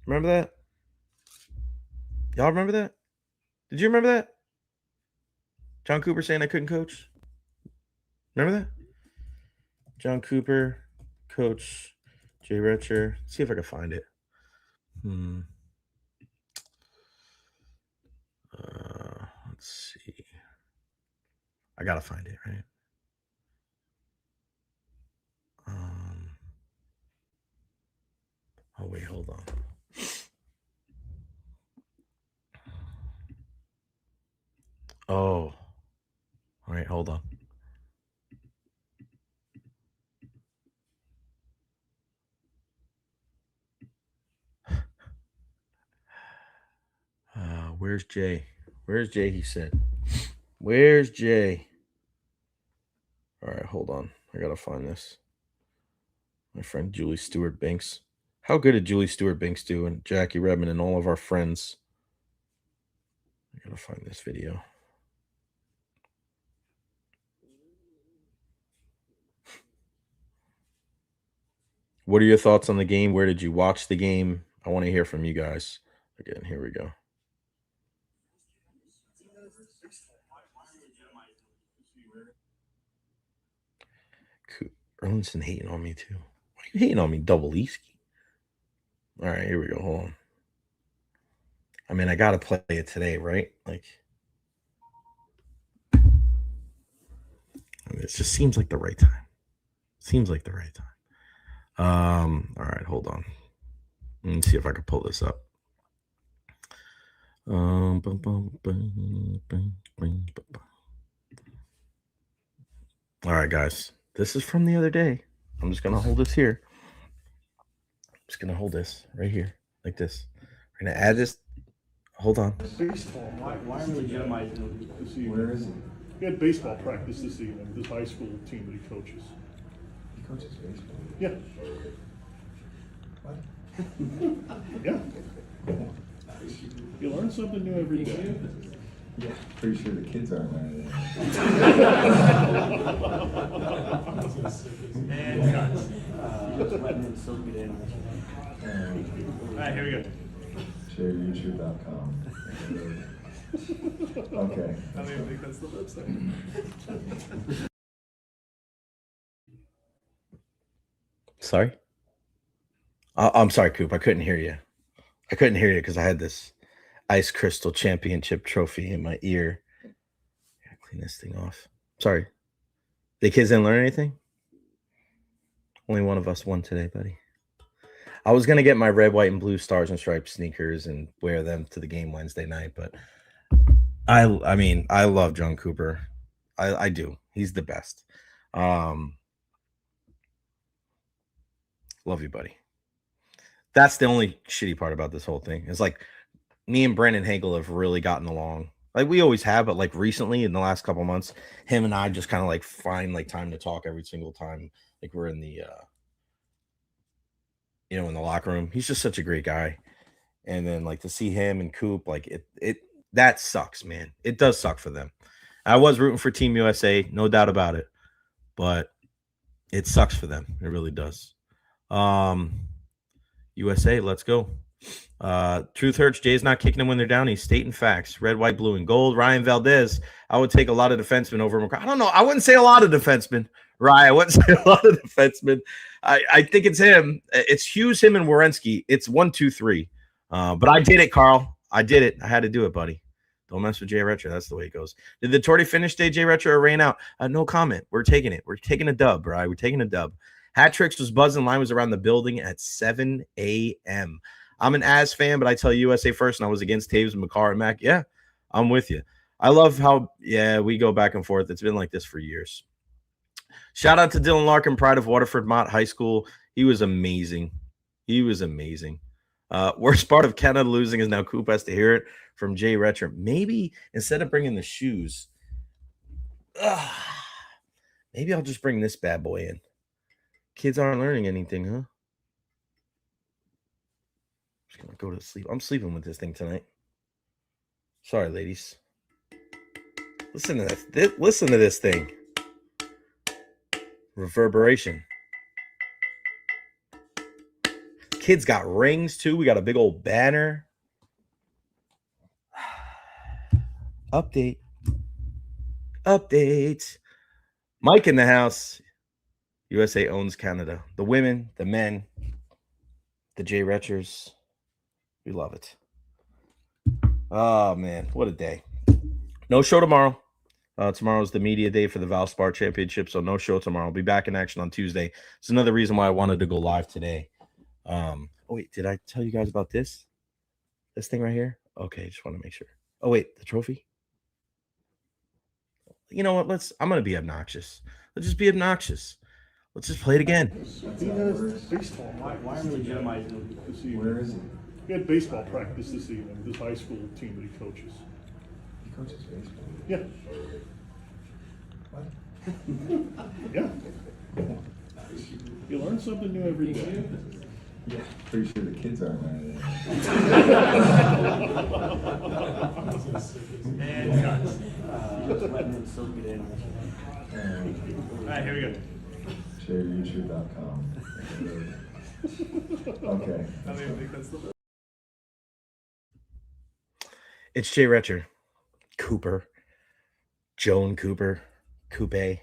Remember that? Y'all remember that? Did you remember that? John Cooper saying I couldn't coach? Remember that? John Cooper, coach, Jay Retcher. See if I can find it. Let's see. I gotta find it, right? Oh, wait, hold on. Oh. All right, hold on. Where's Jay? Where's Jay, he said. Where's Jay? All right, hold on. I got to find this. My friend Julie Stewart Banks. How good did Julie Stewart-Binks do and Jackie Redmond and all of our friends? I gotta find this video. What are your thoughts on the game? Where did you watch the game? I want to hear from you guys. Again, here we go. Erlinson hating on me too. Why are you hating on me, Double Easky? All right, here we go. Hold on. I mean, I gotta play it today, right? Like, I mean, it just seems like the right time. Seems like the right time. All right, hold on. Let me see if I can pull this up. All right, guys. This is from the other day. I'm just gonna hold this here. I'm just gonna hold this right here, like this. We're gonna add this. Hold on. Baseball. Why legitimizing this evening? Where is he? He had baseball practice this evening. His high school team that he coaches. He coaches baseball? Yeah. What? Yeah. You learn something new every day. Yeah. Pretty sure the kids aren't learning it. Alright, here we go. ShareYouTube.com. Okay. I don't even think that's the website. Sorry? I'm sorry, Coop. I couldn't hear you. I couldn't hear you because I had this Ice Crystal Championship trophy in my ear. Gotta clean this thing off. Sorry. The kids didn't learn anything? Only one of us won today, buddy. I was going to get my red, white, and blue stars and stripes sneakers and wear them to the game Wednesday night, but I mean, I love John Cooper. I do. He's the best. Love you, buddy. That's the only shitty part about this whole thing. It's like me and Brandon Hagel have really gotten along. Like we always have, but like recently in the last couple months, him and I just kind of like find like time to talk every single time. Like we're in the in the locker room. He's just such a great guy. And then like to see him and Coop, like it that sucks, man. It does suck for them. I was rooting for Team USA, no doubt about it. But it sucks for them. It really does. USA, let's go. Truth hurts. Jay's not kicking them when they're down. He's stating facts. Red, white, blue, and gold. Ryan Valdez. I would take a lot of defensemen over McCarr. I don't know. I wouldn't say a lot of defensemen. Ryan, I wouldn't say a lot of defensemen. I think it's him. It's Hughes, him, and Werenski. It's 1, 2, 3. But I did it, Carl. I did it. I had to do it, buddy. Don't mess with Jay Retro. That's the way it goes. Did the Torty finish day, Jay Retro, or rain out? No comment. We're taking it. We're taking a dub, right? We're taking a dub. Hat Tricks was buzzing. Line was around the building at 7 a.m. I'm an As fan, but I tell USA first, and I was against Taves, McCarr, and Mac. Yeah, I'm with you. I love how, we go back and forth. It's been like this for years. Shout out to Dylan Larkin, pride of Waterford Mott High School. He was amazing. He was amazing. Worst part of Canada losing is now Coop has to hear it from Jay Retcher. Maybe instead of bringing the shoes, maybe I'll just bring this bad boy in. Kids aren't learning anything, huh? I'm just going to go to sleep. I'm sleeping with this thing tonight. Sorry, ladies. Listen to this. Listen to this thing. Reverberation. Kids got rings, too. We got a big old banner. Update. Mike in the house. USA owns Canada. The women, the men, the Jay Retchers. We love it. Oh, man. What a day. No show tomorrow. Tomorrow's the media day for the Valspar Championship, so no show tomorrow. I'll be back in action on Tuesday. It's another reason why I wanted to go live today. Wait, did I tell you guys about this? This thing right here? Okay, just want to make sure. Oh, wait, the trophy? You know what? I'm going to be obnoxious. Let's just be obnoxious. Let's just play it again. He has baseball. Why legitimizing this evening? Where is he? He had baseball practice this evening. His high school team that he coaches. He coaches baseball? Yeah. What? Yeah. You learn something new every day. Yeah, pretty sure the kids aren't mad And guys. Letting him soak it in. at it. All right, here we go. ShareYouTube.com. Okay. I think that's the It's Jay Retcher, Cooper, Joan Cooper, Coupe. I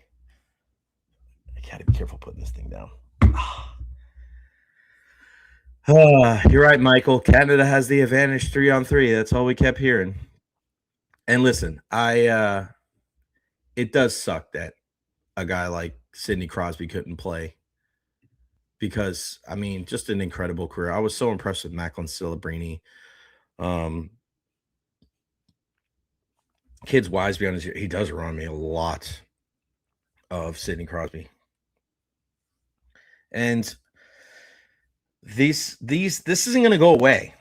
gotta be careful putting this thing down. You're right, Michael. Canada has the advantage 3-on-3. That's all we kept hearing. And listen, it does suck that a guy like Sidney Crosby couldn't play because, I mean, just an incredible career. I was so impressed with Macklin Celebrini. Kids wise beyond his, he does remind me a lot of Sidney Crosby. And this isn't going to go away.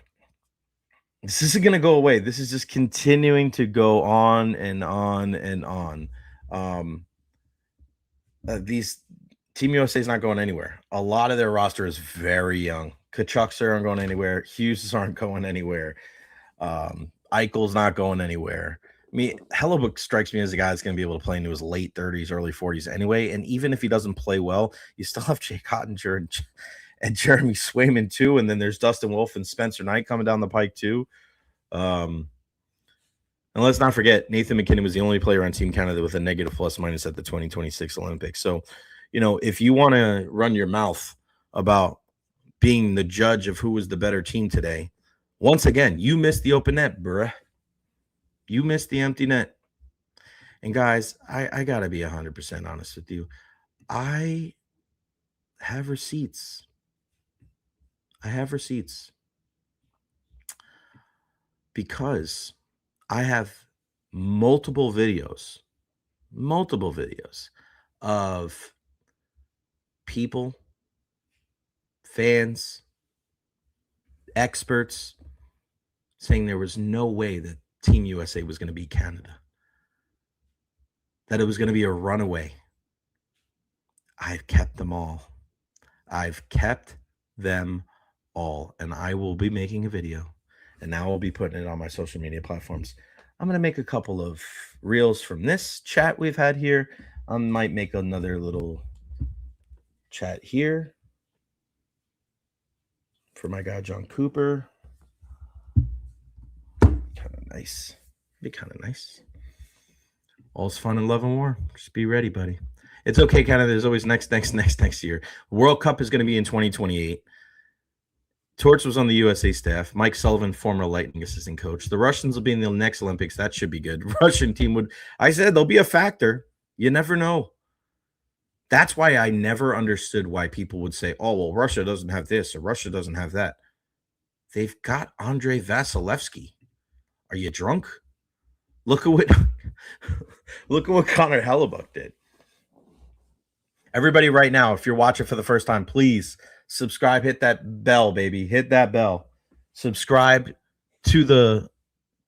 This isn't going to go away. This is just continuing to go on and on and on. These Team USA is not going anywhere. A lot of their roster is very young. Kachucks aren't going anywhere. Hughes aren't going anywhere. Eichel's not going anywhere. I mean, Hellebuck strikes me as a guy that's going to be able to play into his late 30s, early 40s anyway. And even if he doesn't play well, you still have Jake Ottinger and Jeremy Swayman too. And then there's Dustin Wolf and Spencer Knight coming down the pike too. And let's not forget, Nathan McKinnon was the only player on Team Canada with a negative plus-minus at the 2026 Olympics. So, you know, if you want to run your mouth about being the judge of who was the better team today, once again, you missed the open net, bruh. You missed the empty net. And guys, I got to be 100% honest with you. I have receipts. Because I have multiple videos of people, fans, experts saying there was no way that Team USA was going to beat Canada, that it was going to be a runaway. I've kept them all. And I will be making a video, and now I'll be putting it on my social media platforms. I'm going to make a couple of reels from this chat we've had here. I might make another little chat here for my guy, John Cooper. Nice. Be kind of nice. All's fun in love and war. Just be ready, buddy. It's okay, kind of. There's always next year. World Cup is going to be in 2028. Torch was on the USA staff. Mike Sullivan, former Lightning assistant coach. The Russians will be in the next Olympics. That should be good. Russian team would. I said they'll be a factor. You never know. That's why I never understood why people would say, "Oh, well, Russia doesn't have this or Russia doesn't have that." They've got Andrei Vasilevsky. Are you drunk? Look at what Connor Hellebuck did. Everybody right now, if you're watching for the first time, please subscribe, hit that bell, baby. Hit that bell. Subscribe to the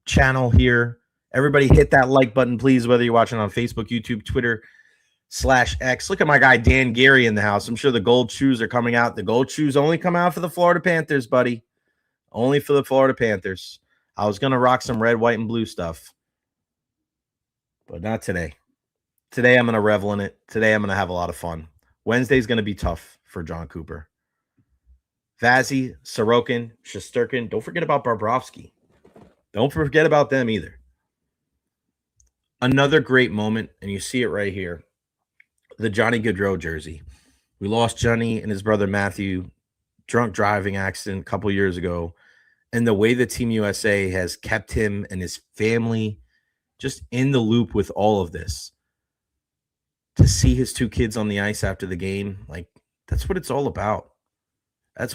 channel here. Everybody hit that like button, please, whether you're watching on Facebook, YouTube, Twitter, /X. Look at my guy Dan Gary in the house. I'm sure the gold shoes are coming out. The gold shoes only come out for the Florida Panthers, buddy. Only for the Florida Panthers. I was going to rock some red, white, and blue stuff, but not today. Today, I'm going to revel in it. Today, I'm going to have a lot of fun. Wednesday's going to be tough for John Cooper. Vazzy, Sorokin, Shesterkin. Don't forget about Bobrovsky. Don't forget about them either. Another great moment, and you see it right here. The Johnny Gaudreau jersey. We lost Johnny and his brother Matthew, drunk driving accident a couple years ago. And the way the Team USA has kept him and his family just in the loop with all of this. To see his two kids on the ice after the game, like, that's what it's all about. It's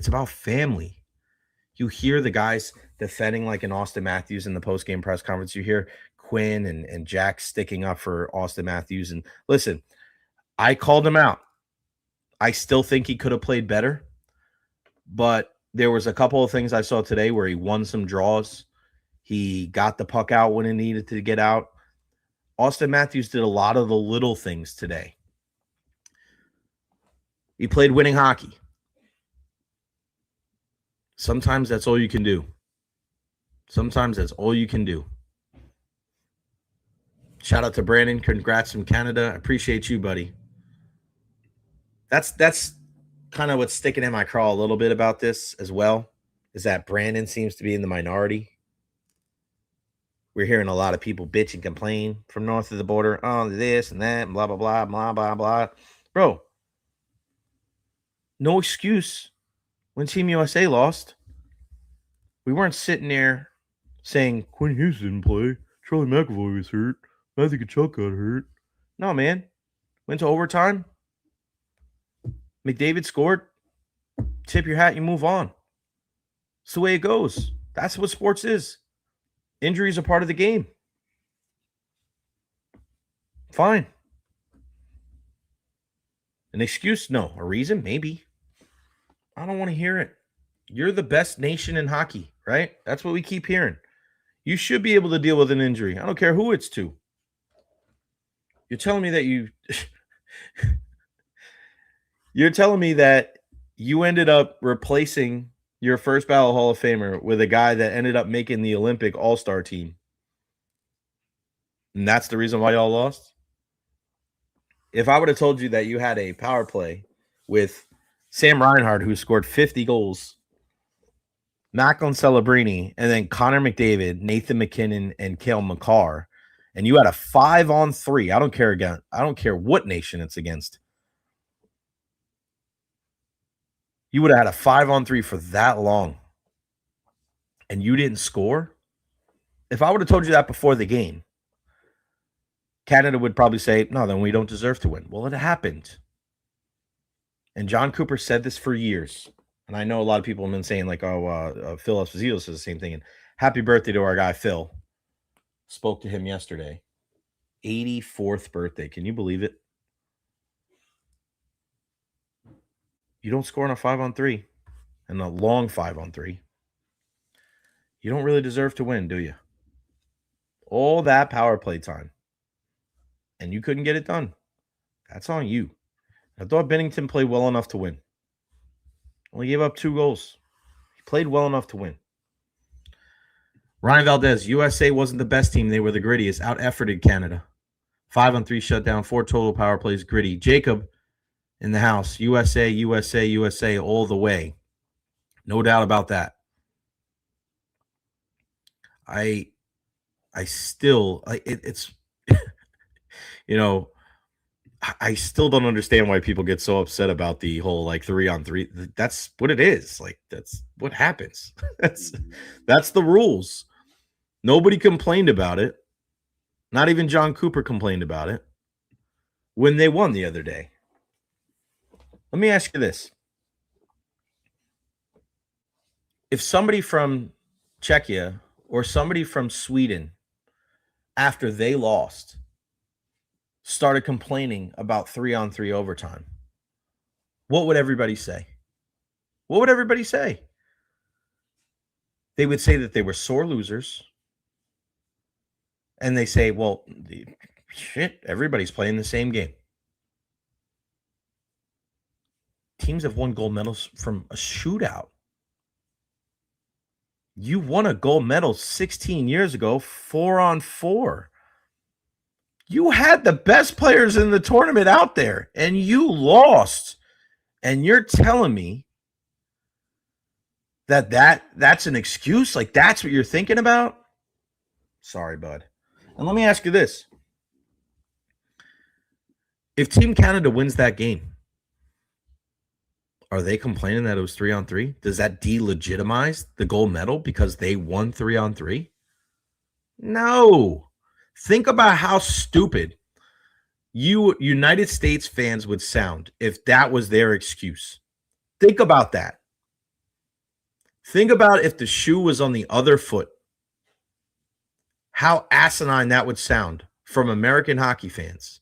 about family. You hear the guys defending like an Austin Matthews in the post-game press conference. You hear Quinn and Jack sticking up for Austin Matthews. And listen, I called him out. I still think he could have played better, but there was a couple of things I saw today where he won some draws. He got the puck out when it needed to get out. Austin Matthews did a lot of the little things today. He played winning hockey. Sometimes that's all you can do. Sometimes that's all you can do. Shout out to Brandon. Congrats from Canada. I appreciate you, buddy. That's kind of what's sticking in my craw a little bit about this as well, is that Brandon seems to be in the minority. We're hearing a lot of people bitch and complain from north of the border. Oh, this and that, blah, blah, blah, blah, blah, blah. Bro, no excuse when Team USA lost. We weren't sitting there saying, Quinn Hughes didn't play. Charlie McAvoy was hurt. Matthew Tkachuk got hurt. No, man. Went to overtime. McDavid scored. Tip your hat, you move on. It's the way it goes. That's what sports is. Injuries are part of the game. Fine. An excuse? No. A reason? Maybe. I don't want to hear it. You're the best nation in hockey, right? That's what we keep hearing. You should be able to deal with an injury. I don't care who it's to. You're telling me that you're telling me that you ended up replacing your first ballot Hall of Famer with a guy that ended up making the Olympic All-Star team. And that's the reason why y'all lost? If I would have told you that you had a power play with Sam Reinhart, who scored 50 goals, Macklin Celebrini, and then Connor McDavid, Nathan McKinnon, and Cale Makar, and you had a 5-on-3. I don't care what nation it's against. You would have had a 5-on-3 for that long, and you didn't score? If I would have told you that before the game, Canada would probably say, no, then we don't deserve to win. Well, it happened. And John Cooper said this for years. And I know a lot of people have been saying, like, Phil Esposito says the same thing. And happy birthday to our guy, Phil. Spoke to him yesterday. 84th birthday. Can you believe it? You don't score on a 5-on-3 and a long 5-on-3. You don't really deserve to win, do you? All that power play time. And you couldn't get it done. That's on you. I thought Bennington played well enough to win. Only gave up 2 goals. He played well enough to win. Ryan Valdez, USA wasn't the best team. They were the grittiest. Out-efforted Canada. 5-on-3 shutdown, 4 total power plays, gritty. Jacob in the house. USA, USA, USA all the way. No doubt about that. It's I still don't understand why people get so upset about the whole 3-on-3. That's what it is. That's what happens. That's the rules. Nobody complained about it. Not even John Cooper complained about it when they won the other day. Let me ask you this. If somebody from Czechia or somebody from Sweden, after they lost, started complaining about 3-on-3 overtime, what would everybody say? What would everybody say? They would say that they were sore losers. And they say, well, shit, everybody's playing the same game. Teams have won gold medals from a shootout. You won a gold medal 16 years ago, 4-on-4. You had the best players in the tournament out there, and you lost. And you're telling me that's an excuse? Like, that's what you're thinking about? Sorry, bud. And let me ask you this. If Team Canada wins that game, are they complaining that it was 3-on-3? Does that delegitimize the gold medal because they won 3-on-3? No. Think about how stupid you United States fans would sound if that was their excuse. Think about that. Think about if the shoe was on the other foot. How asinine that would sound from American hockey fans.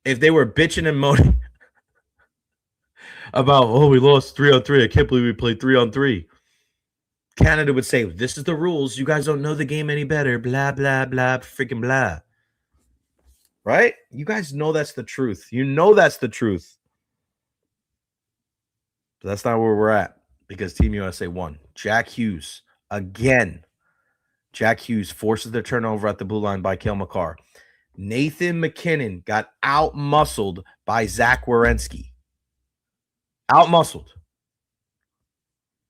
If they were bitching and moaning about, we lost 3-on-3. I can't believe we played 3-on-3. Canada would say, this is the rules. You guys don't know the game any better. Blah, blah, blah, freaking blah. Right? You guys know that's the truth. You know that's the truth. But that's not where we're at. because Team USA won. Jack Hughes, again. Jack Hughes forces the turnover at the blue line by Cale McCarr. Nathan McKinnon got out-muscled by Zach Werenski. Out-muscled.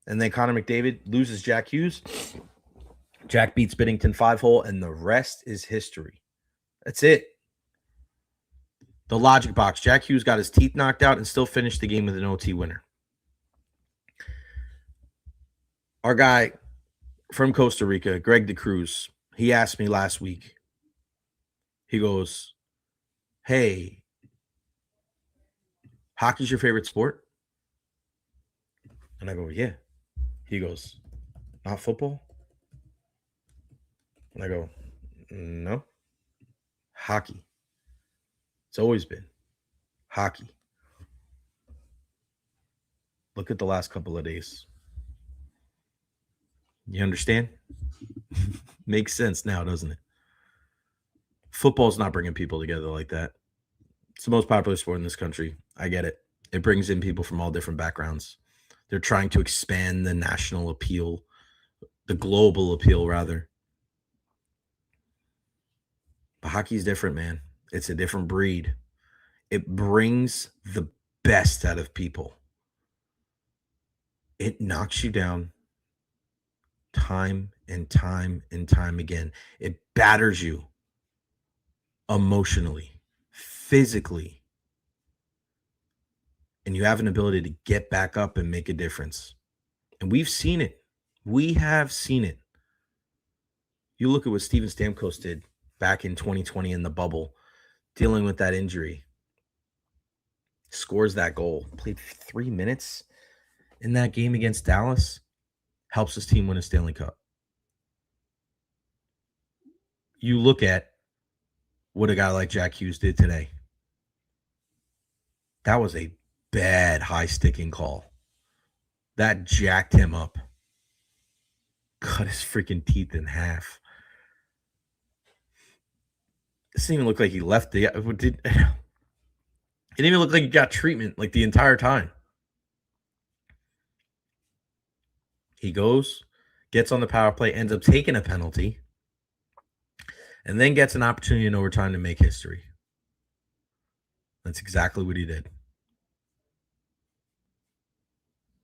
And then Connor McDavid loses Jack Hughes. Jack beats Binnington 5-hole, and the rest is history. That's it. The logic box. Jack Hughes got his teeth knocked out and still finished the game with an OT winner. Our guy from Costa Rica, Greg DeCruz, he asked me last week. He goes, hey, hockey's your favorite sport? And I go, yeah. He goes, not football? And I go, no. Hockey. It's always been hockey. Look at the last couple of days. You understand? Makes sense now, doesn't it? Football's not bringing people together like that. It's the most popular sport in this country. I get it. It brings in people from all different backgrounds. They're trying to expand the national appeal, the global appeal, rather. But hockey's different, man. It's a different breed. It brings the best out of people. It knocks you down time and time and time again. It batters you emotionally, physically. And you have an ability to get back up and make a difference. And we've seen it. We have seen it. You look at what Steven Stamkos did back in 2020 in the bubble, dealing with that injury. Scores that goal. Played 3 minutes in that game against Dallas. Helps his team win a Stanley Cup. You look at what a guy like Jack Hughes did today. That was a bad high-sticking call. That jacked him up. Cut his freaking teeth in half. It didn't even look like he left the... It didn't even look like he got treatment like the entire time. He goes, gets on the power play, ends up taking a penalty, and then gets an opportunity in overtime to make history. That's exactly what he did.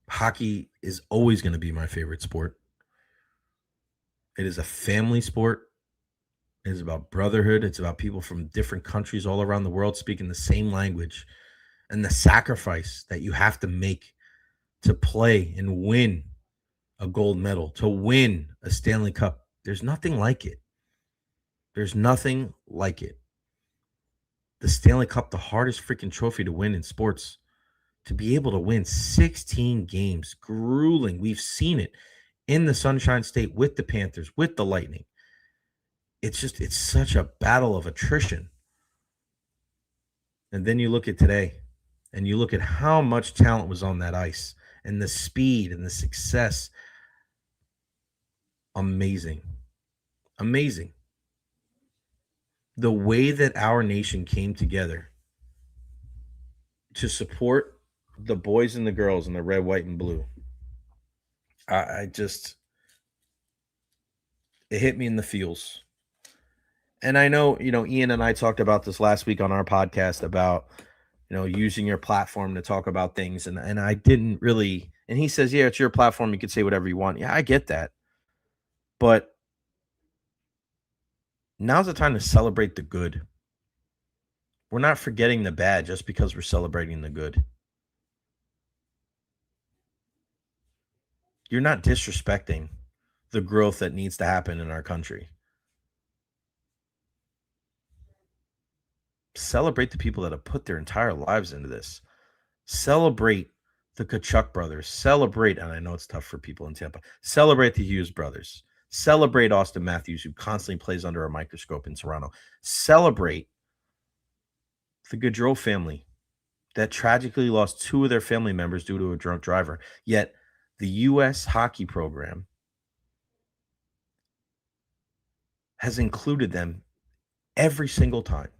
Hockey is always going to be my favorite sport. It is a family sport. It is about brotherhood. It's about people from different countries all around the world speaking the same language, and the sacrifice that you have to make to play and win a gold medal, to win a Stanley Cup. There's nothing like it. There's nothing like it. The Stanley Cup, the hardest freaking trophy to win in sports. To be able to win 16 games, grueling. We've seen it in the Sunshine State with the Panthers, with the Lightning. It's such a battle of attrition. And then you look at today, and you look at how much talent was on that ice, and the speed and the success. Amazing. Amazing. The way that our nation came together to support the boys and the girls in the red, white, and blue. It hit me in the feels. And I know, Ian and I talked about this last week on our podcast about, using your platform to talk about things. And I didn't really, and he says, yeah, it's your platform. You can say whatever you want. Yeah, I get that. But now's the time to celebrate the good. We're not forgetting the bad just because we're celebrating the good. You're not disrespecting the growth that needs to happen in our country. Celebrate the people that have put their entire lives into this. Celebrate the Kachuk brothers. Celebrate, and I know it's tough for people in Tampa, celebrate the Hughes brothers. Celebrate Austin Matthews, who constantly plays under a microscope in Toronto. Celebrate the Gaudreau family that tragically lost 2 of their family members due to a drunk driver. Yet the U.S. hockey program has included them every single time.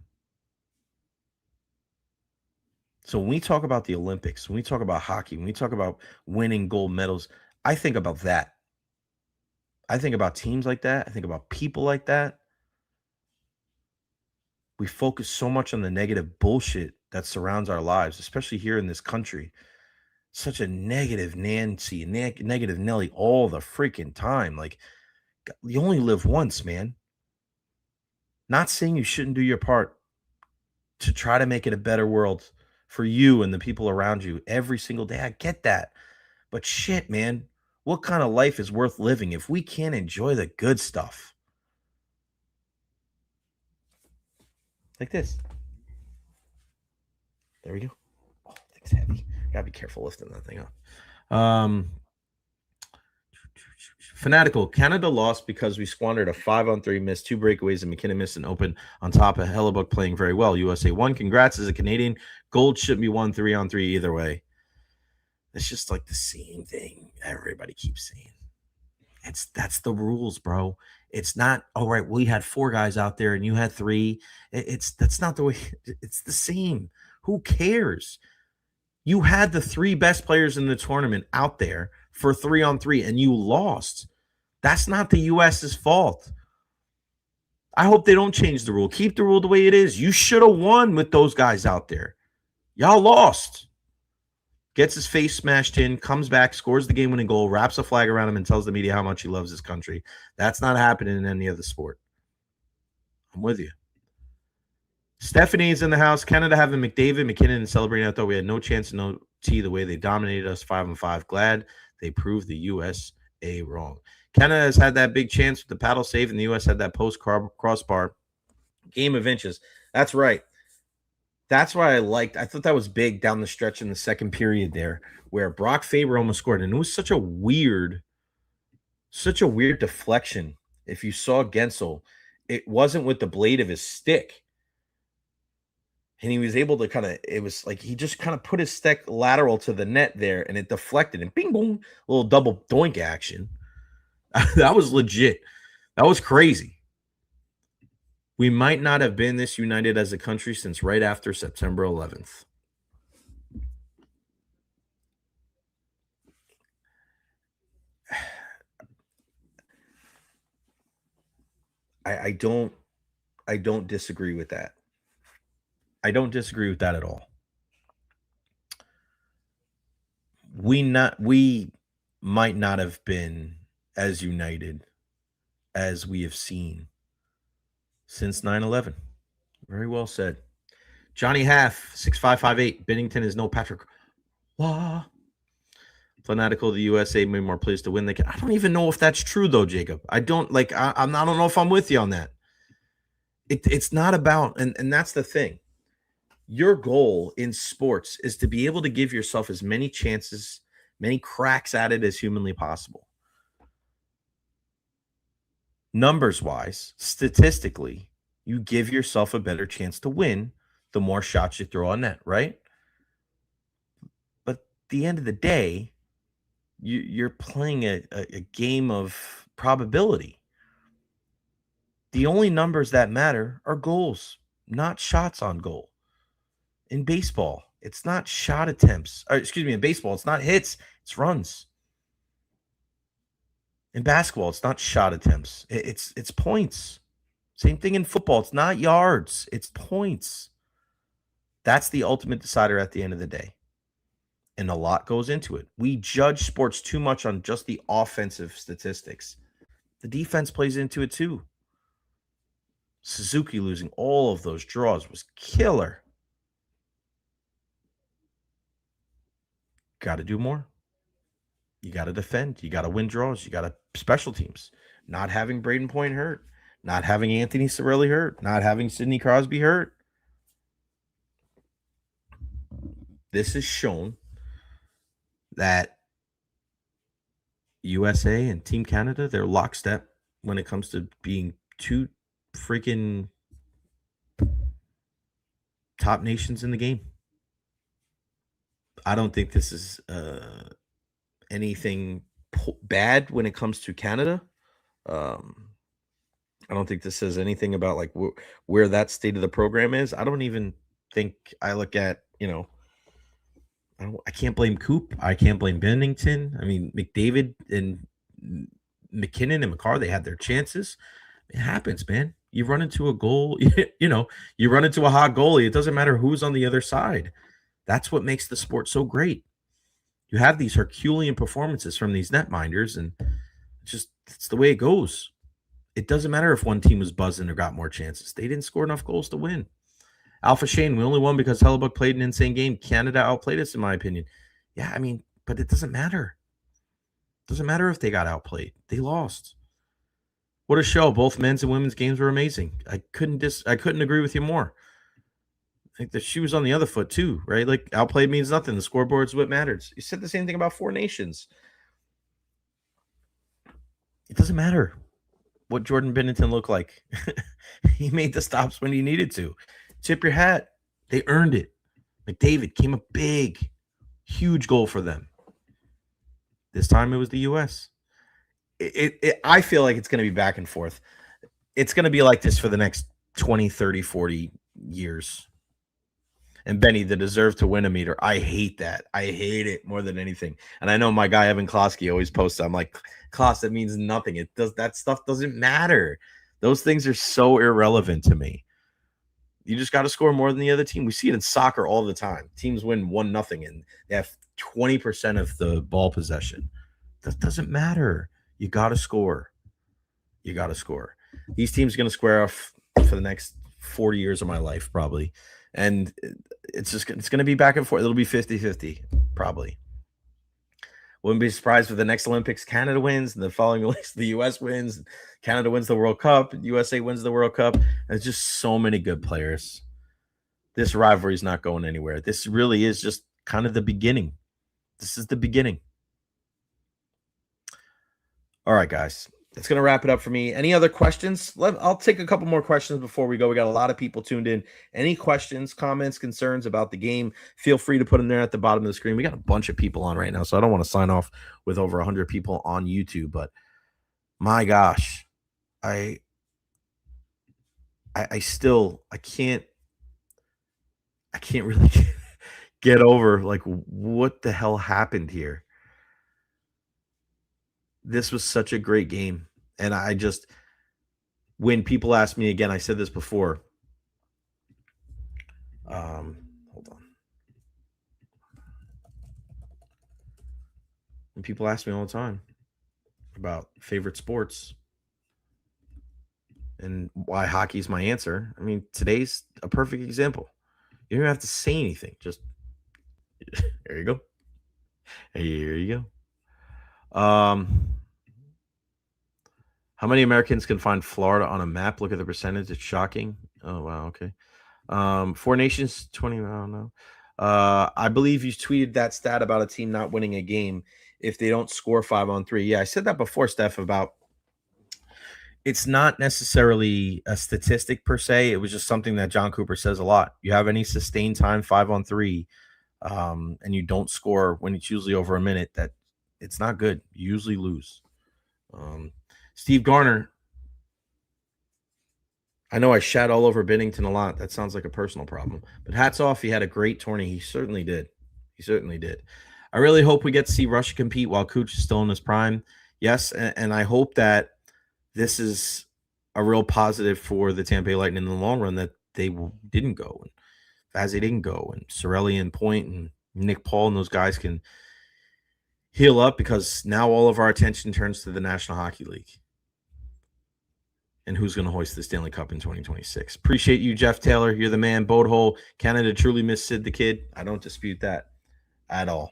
So when we talk about the Olympics, when we talk about hockey, when we talk about winning gold medals, I think about that. I think about teams like that. I think about people like that. We focus so much on the negative bullshit that surrounds our lives, especially here in this country. Such a negative Nancy, negative Nelly all the freaking time. Like, you only live once, man. Not saying you shouldn't do your part to try to make it a better world for you and the people around you every single day. I get that. But shit, man, what kind of life is worth living if we can't enjoy the good stuff? Like this. There we go. Oh, thing's heavy. Gotta be careful lifting that thing up. Fanatical. Canada lost because we squandered a 5-on-3, missed 2 breakaways, and McKinnon missed an open on top of Hellebuck playing very well. USA won. Congrats as a Canadian. Gold shouldn't be won 3-on-3 either way. It's just like the same thing everybody keeps saying. That's the rules, bro. It's not, all right, we had 4 guys out there and you had 3. That's not the way. It's the same. Who cares? You had the 3 best players in the tournament out there for 3-on-3 and you lost. That's not the US's fault. I hope they don't change the rule. Keep the rule the way it is. You should have won with those guys out there. Y'all lost. Gets his face smashed in, comes back, scores the game-winning goal, wraps a flag around him, and tells the media how much he loves his country. That's not happening in any other sport. I'm with you. Stephanie's in the house. Canada having McDavid, McKinnon, and celebrating. I thought we had no chance in OT the way they dominated us 5-on-5. Glad they proved the USA wrong. Canada has had that big chance with the paddle save, and the U.S. had that post-crossbar game of inches. That's right. That's why I thought that was big down the stretch in the second period there, where Brock Faber almost scored. And it was such a weird deflection. If you saw Gensel, it wasn't with the blade of his stick. And he was able to it was like he just kind of put his stick lateral to the net there, and it deflected, and bing, boom, a little double doink action. That was legit. That was crazy. We might not have been this united as a country since right after September 11th. I don't disagree with that. I don't disagree with that at all. We might not have been as united as we have seen since 9/11. Very well said. Johnny Half, 6558. Bennington is no Patrick. Wah. Fanatical of the USA made more plays to win. I don't even know if that's true, though, Jacob. I don't know if I'm with you on that. It's not about, and that's the thing. Your goal in sports is to be able to give yourself as many chances, many cracks at it as humanly possible. Numbers-wise, statistically, you give yourself a better chance to win the more shots you throw on net, right? But at the end of the day, you're playing a game of probability. The only numbers that matter are goals, not shots on goal. In baseball, it's not shot attempts. In baseball, it's not hits, it's runs. In basketball, it's not shot attempts. It's points. Same thing in football. It's not yards. It's points. That's the ultimate decider at the end of the day. And a lot goes into it. We judge sports too much on just the offensive statistics. The defense plays into it too. Suzuki losing all of those draws was killer. Got to do more. You got to defend. You got to win draws. You got to special teams. Not having Braden Point hurt. Not having Anthony Cirelli hurt. Not having Sidney Crosby hurt. This has shown that USA and Team Canada, they're lockstep when it comes to being 2 freaking top nations in the game. I don't think this is anything bad when it comes to Canada. I don't think this says anything about where that state of the program is. I don't even think I look at, I can't blame Coop. I can't blame Bennington. I mean, McDavid and McKinnon and McCarr, they had their chances. It happens, man. You run into a goal, you run into a hot goalie. It doesn't matter who's on the other side. That's what makes the sport so great. You have these Herculean performances from these netminders, and it's the way it goes. It doesn't matter if one team was buzzing or got more chances. They didn't score enough goals to win. Alpha Shane, we only won because Hellebuck played an insane game. Canada outplayed us, in my opinion. Yeah, I mean, but it doesn't matter. It doesn't matter if they got outplayed. They lost. What a show. Both men's and women's games were amazing. I couldn't agree with you more. I think the shoe was on the other foot too, right? Like outplayed means nothing. The scoreboard's what matters. You said the same thing about Four Nations. It doesn't matter what Jordan Binnington looked like. He made the stops when he needed to. Tip your hat. They earned it. McDavid came a big, huge goal for them. This time it was the U.S. I feel like it's going to be back and forth. It's going to be like this for the next 20, 30, 40 years. And Benny, the deserve to win a meter. I hate that. I hate it more than anything. And I know my guy Evan Klosky always posts. I'm like, Kloss, that means nothing. That stuff doesn't matter. Those things are so irrelevant to me. You just got to score more than the other team. We see it in soccer all the time. Teams win 1-0 and they have 20% of the ball possession. That doesn't matter. You got to score. You got to score. These teams are going to square off for the next 40 years of my life, probably. And it's going to be back and forth. It'll be 50-50, probably. Wouldn't be surprised if the next Olympics Canada wins, and the following Olympics the U.S. wins, Canada wins the World Cup, USA wins the World Cup. There's just so many good players. This rivalry is not going anywhere. This really is just kind of the beginning. This is the beginning. All right, guys. That's going to wrap it up for me. Any other questions? I'll take a couple more questions before we go. We got a lot of people tuned in. Any questions, comments, concerns about the game, feel free to put them there at the bottom of the screen. We got a bunch of people on right now, so I don't want to sign off with over 100 people on YouTube, but my gosh, I can't really get over like what the hell happened here. This was such a great game. And when people ask me again, I said this before. Hold on. When people ask me all the time about favorite sports and why hockey is my answer, I mean, today's a perfect example. You don't have to say anything. Just there you go. Here you go. How many Americans can find Florida on a map? Look at the percentage. It's shocking. Oh, wow. Okay. 4 Nations, 20. I don't know. I believe you tweeted that stat about a team not winning a game if they don't score 5-on-3. Yeah, I said that before, Steph, about it's not necessarily a statistic per se. It was just something that John Cooper says a lot. You have any sustained time 5-on-3 and you don't score when it's usually over a minute, that it's not good. You usually lose. Steve Garner, I know I shat all over Binnington a lot. That sounds like a personal problem. But hats off, he had a great tourney. He certainly did. I really hope we get to see Russia compete while Cooch is still in his prime. Yes, and I hope that this is a real positive for the Tampa Bay Lightning in the long run, that they didn't go. And Vazzy didn't go. And Cirelli and Point and Nick Paul and those guys can heal up, because now all of our attention turns to the National Hockey League. And who's going to hoist the Stanley Cup in 2026. Appreciate you, Jeff Taylor. You're the man. Boat hole. Canada truly missed Sid the Kid. I don't dispute that at all.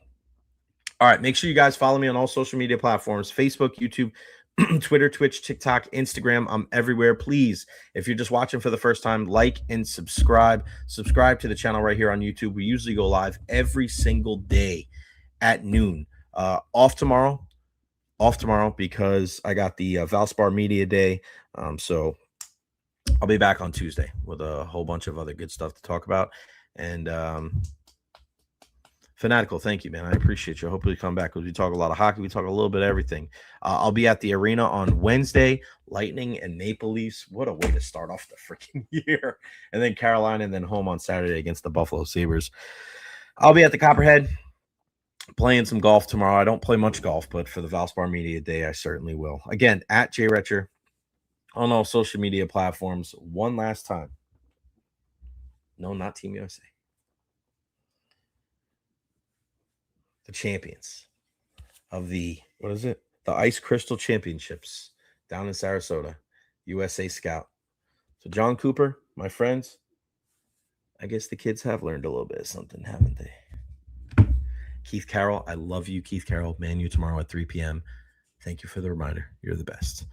All right. Make sure you guys follow me on all social media platforms. Facebook, YouTube, Twitter, Twitch, TikTok, Instagram. I'm everywhere. Please, if you're just watching for the first time, like and subscribe. Subscribe to the channel right here on YouTube. We usually go live every single day at noon. Off tomorrow because I got the Valspar Media Day. So I'll be back on Tuesday with a whole bunch of other good stuff to talk about. And Fanatical, thank you, man. I appreciate you. Hopefully you come back, because we talk a lot of hockey. We talk a little bit of everything. I'll be at the arena on Wednesday. Lightning and Maple Leafs. What a way to start off the freaking year. And then Carolina, and then home on Saturday against the Buffalo Sabres. I'll be at the Copperhead. Playing some golf tomorrow. I don't play much golf, but for the Valspar Media Day, I certainly will. Again, at Jay Retcher on all social media platforms. One last time. No, not Team USA. The champions of the, what is it? The Ice Crystal Championships down in Sarasota. USA Scout. So John Cooper, my friends, I guess the kids have learned a little bit of something, haven't they? Keith Carroll, I love you, Keith Carroll. Man, you tomorrow at 3 p.m. Thank you for the reminder. You're the best.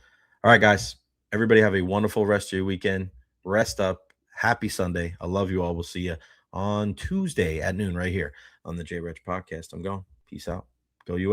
All right, guys. Everybody have a wonderful rest of your weekend. Rest up. Happy Sunday. I love you all. We'll see you on Tuesday at noon right here on the Jay Rich Podcast. I'm gone. Peace out. Go USA.